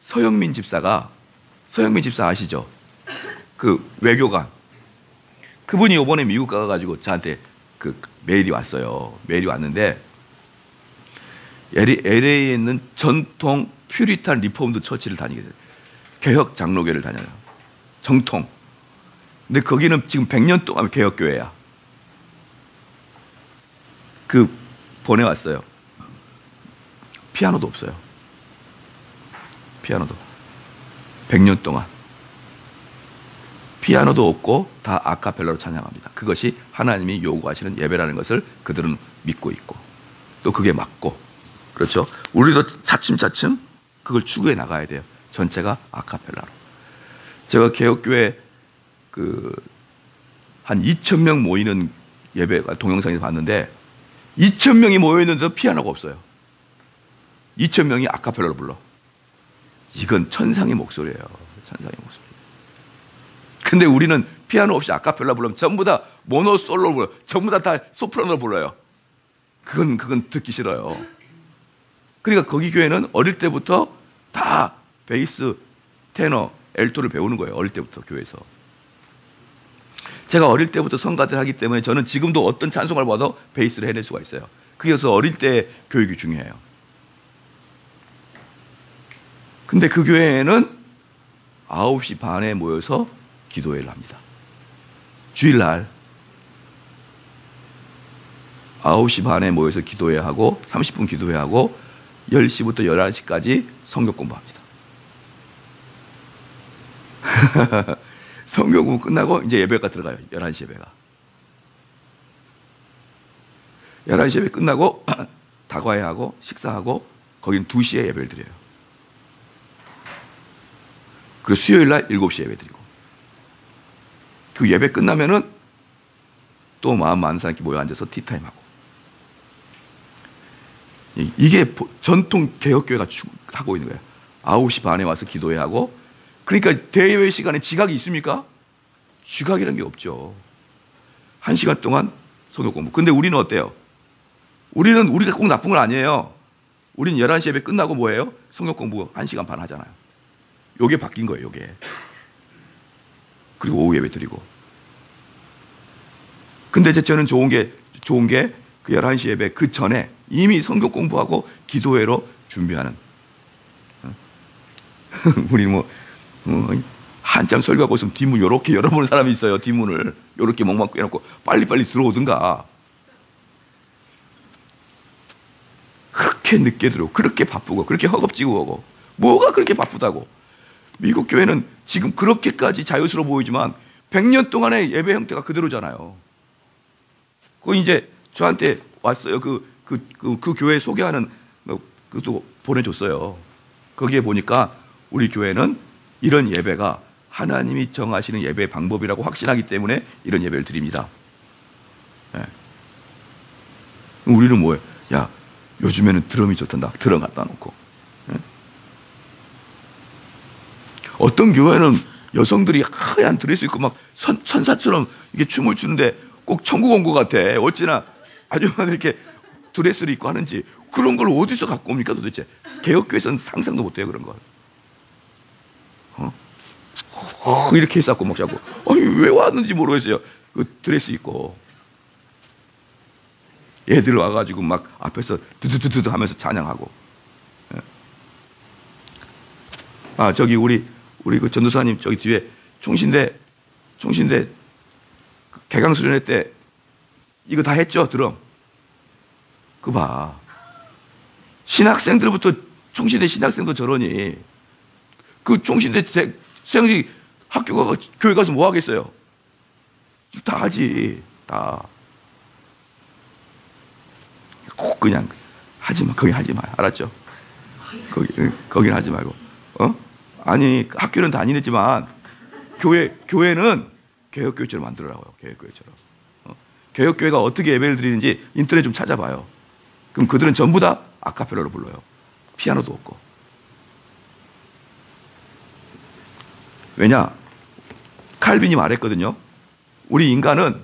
서영민 집사 아시죠? 그 외교관. 그분이 요번에 미국 가가지고 저한테 그 메일이 왔어요. 메일이 왔는데 LA에 있는 전통 퓨리탄 리폼드 처치를 다니게 돼요. 개혁 장로교를 다녀요. 정통. 근데 거기는 지금 100년 동안 개혁교회야. 그 보내왔어요. 피아노도 없어요. 피아노도. 100년 동안. 피아노도 없고 다 아카펠라로 찬양합니다. 그것이 하나님이 요구하시는 예배라는 것을 그들은 믿고 있고 또 그게 맞고, 그렇죠? 우리도 차츰차츰 그걸 추구해 나가야 돼요. 전체가 아카펠라로. 제가 개혁교회 한 2,000명 모이는 예배가 동영상에서 봤는데 2,000명이 모여있는데도 피아노가 없어요. 2,000명이 아카펠라로 불러. 이건 천상의 목소리예요. 천상의 목소리. 근데 우리는 피아노 없이 아카펠라 부르면 전부 다 모노 솔로 불러요. 전부 다 소프라노로 불러요. 그건 듣기 싫어요. 그러니까 거기 교회는 어릴 때부터 다 베이스, 테너, 엘토를 배우는 거예요. 어릴 때부터 교회에서. 제가 어릴 때부터 성가대를 하기 때문에 저는 지금도 어떤 찬송을 봐도 베이스를 해낼 수가 있어요. 그래서 어릴 때 교육이 중요해요. 근데 그 교회에는 9시 반에 모여서 기도회를 합니다. 주일날 9시 반에 모여서 기도회하고 30분 기도회하고 10시부터 11시까지 성경 공부합니다. 성경 공부 끝나고 이제 예배가 들어가요. 11시 예배가. 11시 예배 끝나고 다과회하고 식사하고 거긴 2시에 예배를 드려요. 그리고 수요일날 7시에 예배 드리고. 그 예배 끝나면은 또 마음 많은 사람이 모여 앉아서 티타임 하고. 이게 전통 개혁교회가 하고 있는 거예요. 9시 반에 와서 기도회 하고. 그러니까 대예배 시간에 지각이 있습니까? 지각이라는 게 없죠. 1시간 동안 성경 공부. 근데 우리는 어때요? 우리가 꼭 나쁜 건 아니에요. 우리는 11시 예배 끝나고 뭐예요? 성경 공부 1시간 반 하잖아요. 요게 바뀐 거예요, 요게. 그리고 오후 예배 드리고. 근데 이제 저는 좋은 게 그 11시 예배 그 전에 이미 성경 공부하고 기도회로 준비하는. 우리 한참 설교하고 있으면 뒷문 요렇게 열어보는 사람이 있어요. 뒷문을 요렇게 멍만 꿰놓고 빨리빨리 들어오든가. 그렇게 늦게 들어오고 그렇게 바쁘고 그렇게 허겁지겁 하고 뭐가 그렇게 바쁘다고. 미국 교회는 지금 그렇게까지 자유스러워 보이지만 100년 동안의 예배 형태가 그대로잖아요. 그거 이제 저한테 왔어요. 그 교회 소개하는 그것도 보내줬어요. 거기에 보니까 우리 교회는 이런 예배가 하나님이 정하시는 예배 방법이라고 확신하기 때문에 이런 예배를 드립니다. 네. 우리는 뭐예요? 야, 요즘에는 드럼이 좋단다. 드럼 갖다 놓고. 네? 어떤 교회는 여성들이 하얀 드레스 입고 막 천사처럼 이게 춤을 추는데 꼭 천국 온 것 같아. 어찌나 아줌마들 이렇게 드레스를 입고 하는지. 그런 걸 어디서 갖고 옵니까 도대체? 개혁교회에서는 상상도 못해요, 그런 걸. 이렇게 해서 막 자꾸. 아니, 왜 왔는지 모르겠어요. 그 드레스 입고. 애들 와가지고 막 앞에서 두두두두 하면서 찬양하고. 아, 저기 우리 그 전도사님 저기 뒤에 총신대 개강 수련회 때 이거 다 했죠, 드럼. 그거 봐. 신학생들부터 총신대 신학생도 저러니 그 총신대 생들이 학교 가서 교회 가서 뭐 하겠어요? 다 하지. 다. 꼭 그냥 하지 마. 거기 하지 마. 알았죠? 거긴 하지 말고. 아니, 학교는 다니지만 교회는 개혁교회처럼 만들어라고요. 개혁교회처럼. 개혁교회가 어떻게 예배를 드리는지 인터넷 좀 찾아봐요. 그럼 그들은 전부 다 아카펠라로 불러요. 피아노도 없고. 왜냐? 칼빈이 말했거든요. 우리 인간은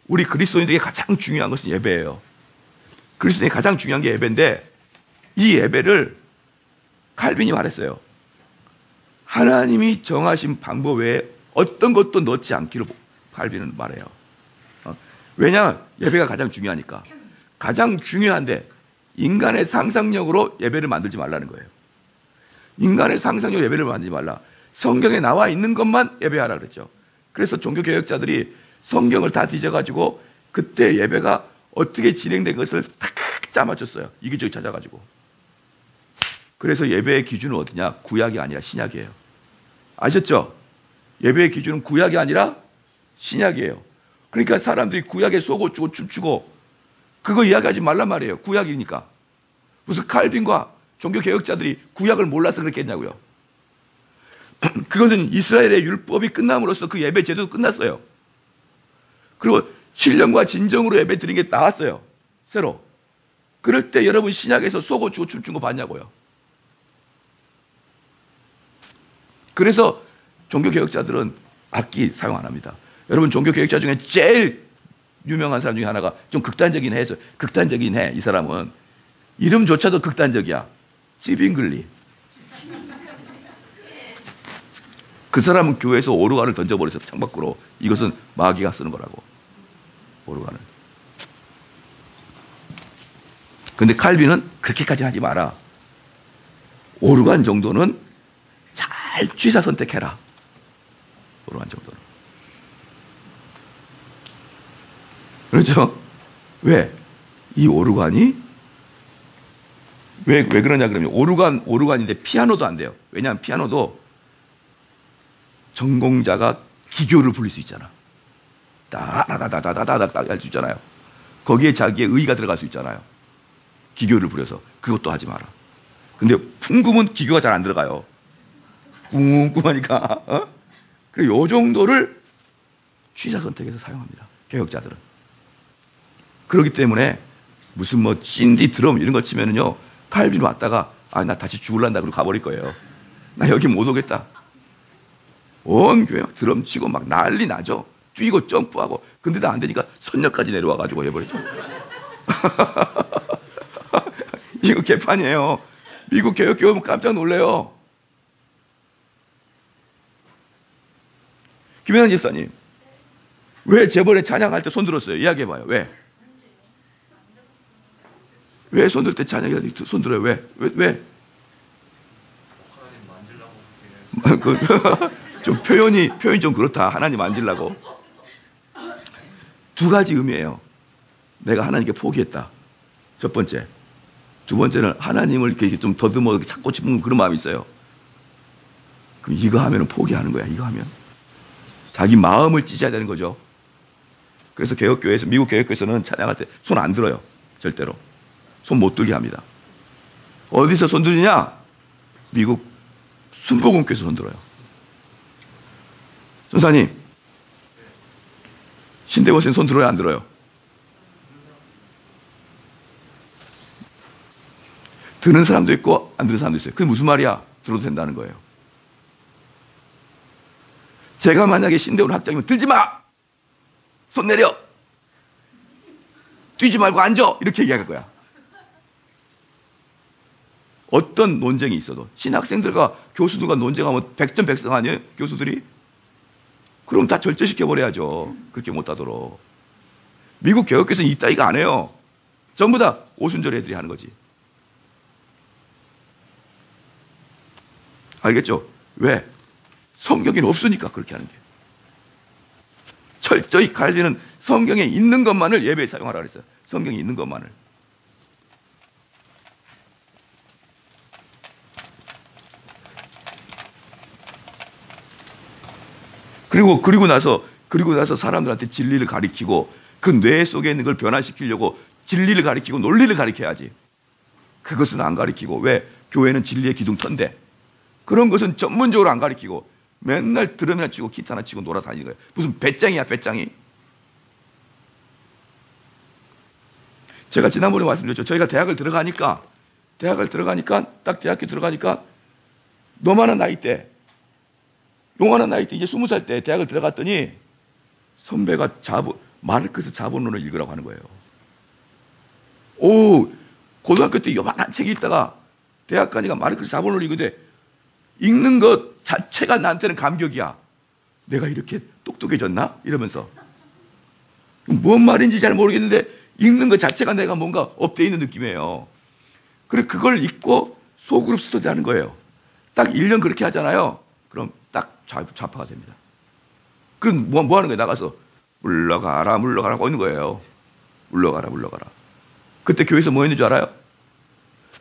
우리 그리스도인들에게 가장 중요한 것은 예배예요. 그리스도인에게 가장 중요한 게 예배인데 이 예배를 칼빈이 말했어요. 하나님이 정하신 방법 외에 어떤 것도 넣지 않기로 칼빈은 말해요. 왜냐? 예배가 가장 중요하니까. 가장 중요한데 인간의 상상력으로 예배를 만들지 말라는 거예요. 인간의 상상력으로 예배를 만들지 말라. 성경에 나와 있는 것만 예배하라 그랬죠. 그래서 종교개혁자들이 성경을 다 뒤져가지고 그때 예배가 어떻게 진행된 것을 탁 짜맞췄어요. 이기적이 찾아가지고. 그래서 예배의 기준은 어디냐? 구약이 아니라 신약이에요. 아셨죠? 예배의 기준은 구약이 아니라 신약이에요. 그러니까 사람들이 구약에 쏘고 춤추고 그거 이야기하지 말란 말이에요. 구약이니까. 무슨 칼빈과 종교개혁자들이 구약을 몰라서 그랬겠냐고요. 그것은 이스라엘의 율법이 끝남으로써 그 예배 제도도 끝났어요. 그리고 신령과 진정으로 예배 드리는 게 나왔어요. 새로. 그럴 때 여러분 신약에서 쏘고 주고 춤춘 거 봤냐고요. 그래서 종교개혁자들은 악기 사용 안 합니다. 여러분 종교개혁자 중에 제일 유명한 사람 중에 하나가 좀 극단적인 해서 극단적인 해. 이 사람은 이름조차도 극단적이야. 찌빙글리. 그 사람은 교회에서 오르간을 던져버려서 창밖으로. 이것은 마귀가 쓰는 거라고. 오르간을. 근데 칼빈은 그렇게까지 하지 마라. 오르간 정도는 잘 취사 선택해라. 오르간 정도는. 그렇죠? 왜? 이 오르간이 왜 그러냐 그러면 오르간인데 피아노도 안 돼요. 왜냐하면 피아노도 전공자가 기교를 부릴 수 있잖아. 따다다다다다다다 할 수 있잖아요. 거기에 자기의 의가 들어갈 수 있잖아요. 기교를 부려서. 그것도 하지 마라. 근데 풍금은 기교가 잘 안 들어가요. 꿍꿍하니까. 그리고 요 정도를 취사 선택해서 사용합니다. 개혁자들은. 그렇기 때문에 무슨 뭐 신디 드럼 이런 거 치면은요, 칼빈 왔다가 나 다시 죽을란다 그러고 가버릴 거예요. 나 여기 못 오겠다. 온 교회 막 드럼 치고 막 난리 나죠. 뛰고 점프하고. 근데도 안 되니까 선녀까지 내려와가지고 해버리죠. 이거 개판이에요. 미국 개혁교회 오면 깜짝 놀래요. 김현환 집사님, 왜 저번에 찬양할 때 손 들었어요? 이야기해봐요. 왜 손 들 때 찬양할 때 손 들어요? 왜? 좀 표현이 좀 그렇다. 하나님 만지려고. 두 가지 의미예요. 내가 하나님께 포기했다. 첫 번째. 두 번째는 하나님을 이렇게 좀 더듬어 찾고 싶은 그런 마음이 있어요. 그럼 이거 하면 포기하는 거야. 이거 하면. 자기 마음을 찢어야 되는 거죠. 그래서 개혁교회에서, 미국 개혁교회에서는 찬양할 때 손 안 들어요. 절대로. 손 못 들게 합니다. 어디서 손 들느냐? 미국 순복음교회에서 손 들어요. 전사님, 신대버스는 손 들어요, 안 들어요? 드는 사람도 있고 안 드는 사람도 있어요. 그게 무슨 말이야? 들어도 된다는 거예요. 제가 만약에 신대원 학장이면 들지 마! 손 내려! 뛰지 말고 앉아! 이렇게 얘기할 거야. 어떤 논쟁이 있어도 신학생들과 교수들과 논쟁하면 100점 100성 아니에요? 교수들이? 그럼 다 절제시켜버려야죠. 그렇게 못하도록. 미국 개혁교회에서는 이따위가 안 해요. 전부 다 오순절 애들이 하는 거지. 알겠죠? 왜? 성경에는 없으니까 그렇게 하는 게. 철저히 칼빈은 성경에 있는 것만을 예배에 사용하라 그랬어요. 성경에 있는 것만을. 그리고 나서 사람들한테 진리를 가리키고 그 뇌 속에 있는 걸 변화시키려고 진리를 가리키고 논리를 가리켜야지. 그것은 안 가리키고, 왜? 교회는 진리의 기둥터인데 그런 것은 전문적으로 안 가리키고 맨날 드럼이나 치고 기타나 치고 놀아다니는 거예요. 무슨 배짱이야, 배짱이. 제가 지난번에 말씀드렸죠. 저희가 대학을 들어가니까 딱 대학교 들어가니까 너만한 나이 때, 용하는 나이 때, 이제 20살 때 대학을 들어갔더니 선배가 마르크스 자본론을 읽으라고 하는 거예요. 오, 고등학교 때 요만한 책 읽다가 대학 가니까 마르크스 자본론을 읽는데 읽는 것 자체가 나한테는 감격이야. 내가 이렇게 똑똑해졌나? 이러면서. 뭔 말인지 잘 모르겠는데 읽는 것 자체가 내가 뭔가 업되어 있는 느낌이에요. 그리고 그걸 읽고 소그룹 스터디 하는 거예요. 딱 1년 그렇게 하잖아요. 그럼 딱 좌파가 됩니다. 그럼 뭐 하는 거예요? 나가서 물러가라 하고 있는 거예요. 물러가라. 그때 교회에서 뭐 했는 줄 알아요?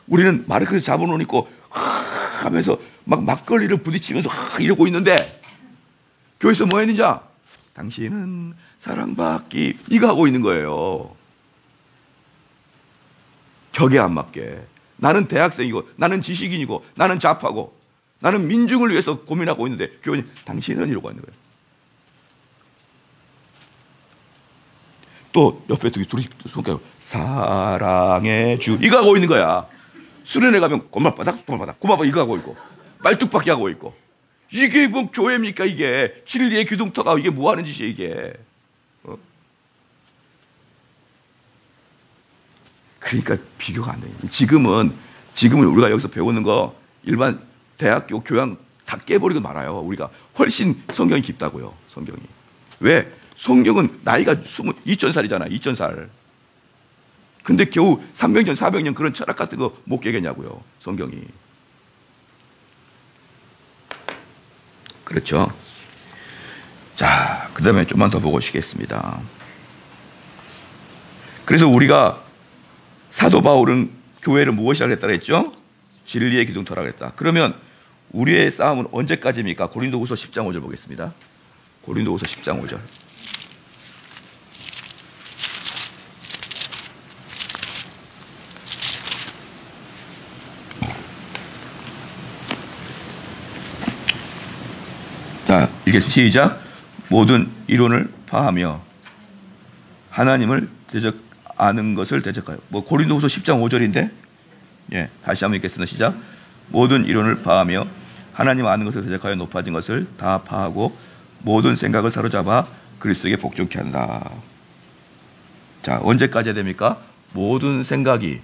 우리는 마르크스 자본론 있고 하면서 막 막걸리를 부딪히면서 이러고 있는데 교회에서 뭐 했는지 당신은 사랑받기 이거 하고 있는 거예요. 격에 안 맞게. 나는 대학생이고 나는 지식인이고 나는 좌파고 나는 민중을 위해서 고민하고 있는데 교회는 당신은 이러고 있는 거예요. 또 옆에 둘이 손가락 사랑의 주 이거 하고 있는 거야. 수련회 가면 고마바닥 이거 하고 있고 말뚝박기 하고 있고. 이게 뭐 교회입니까? 이게 진리의 기둥터가 이게 뭐 하는 짓이에요 이게. 그러니까 비교가 안 돼요. 지금은 우리가 여기서 배우는 거 일반 대학교 교양 다 깨버리고 말아요. 우리가 훨씬 성경이 깊다고요. 성경이. 왜? 성경은 나이가 2000살이잖아. 2000살. 근데 겨우 300년, 400년 그런 철학 같은 거 못 깨겠냐고요. 성경이. 그렇죠. 자, 그 다음에 좀만 더 보고 쉬겠습니다. 그래서 우리가 사도 바울은 교회를 무엇이라고 했다 그랬죠? 진리의 기둥터라고 했다. 그러면 우리의 싸움은 언제까지입니까? 고린도후서 10장 5절 보겠습니다. 고린도후서 10장 5절. 자, 읽겠습니다. 시작. 모든 이론을 파하며 하나님을 아는 것을 대적하여. 뭐 고린도후서 10장 5절인데, 예, 다시 한번 읽겠습니다. 시작. 모든 이론을 파하며 하나님 아는 것을 대적하여 높아진 것을 다 파하고 모든 생각을 사로잡아 그리스도에게 복종케 한다. 자, 언제까지 해야 됩니까? 모든 생각이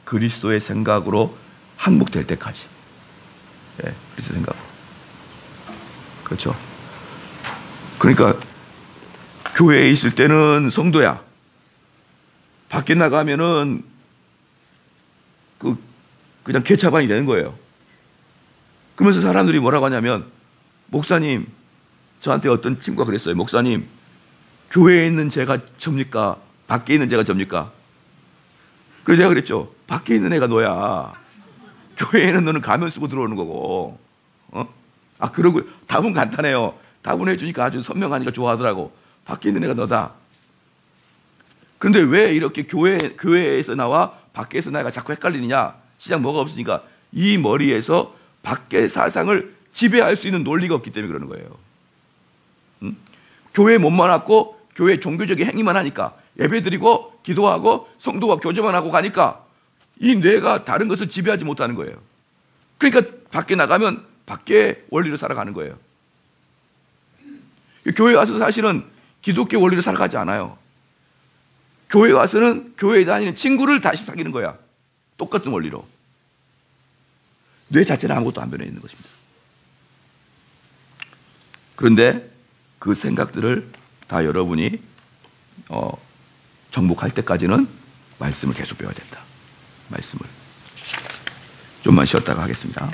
그리스도의 생각으로 한몫될 때까지. 예, 그리스도 생각. 그렇죠. 그러니까 교회에 있을 때는 성도야. 밖에 나가면은 그냥 개차반이 되는 거예요. 그러면서 사람들이 뭐라고 하냐면, 목사님, 저한테 어떤 친구가 그랬어요. 목사님, 교회에 있는 제가 접니까? 밖에 있는 제가 접니까? 그래서 제가 그랬죠. 밖에 있는 애가 너야. 교회에는 너는 가면 쓰고 들어오는 거고. 그러고 답은 간단해요. 답은 해주니까 아주 선명하니까 좋아하더라고. 밖에 있는 애가 너다. 그런데 왜 이렇게 교회에서 나와 밖에서 나가 자꾸 헷갈리느냐? 시작 뭐가 없으니까 이 머리에서 밖의 사상을 지배할 수 있는 논리가 없기 때문에 그러는 거예요. 교회에 몸만 왔고 교회 종교적인 행위만 하니까 예배드리고 기도하고 성도와 교제만 하고 가니까 이 뇌가 다른 것을 지배하지 못하는 거예요. 그러니까 밖에 나가면 밖의 원리로 살아가는 거예요. 교회 와서 사실은 기독교 원리로 살아가지 않아요. 교회 와서는 교회에 다니는 친구를 다시 사귀는 거야. 똑같은 원리로. 뇌 자체는 아무것도 안 변해 있는 것입니다. 그런데 그 생각들을 다 여러분이 정복할 때까지는 말씀을 계속 배워야 된다. 말씀을. 좀만 쉬었다가 하겠습니다.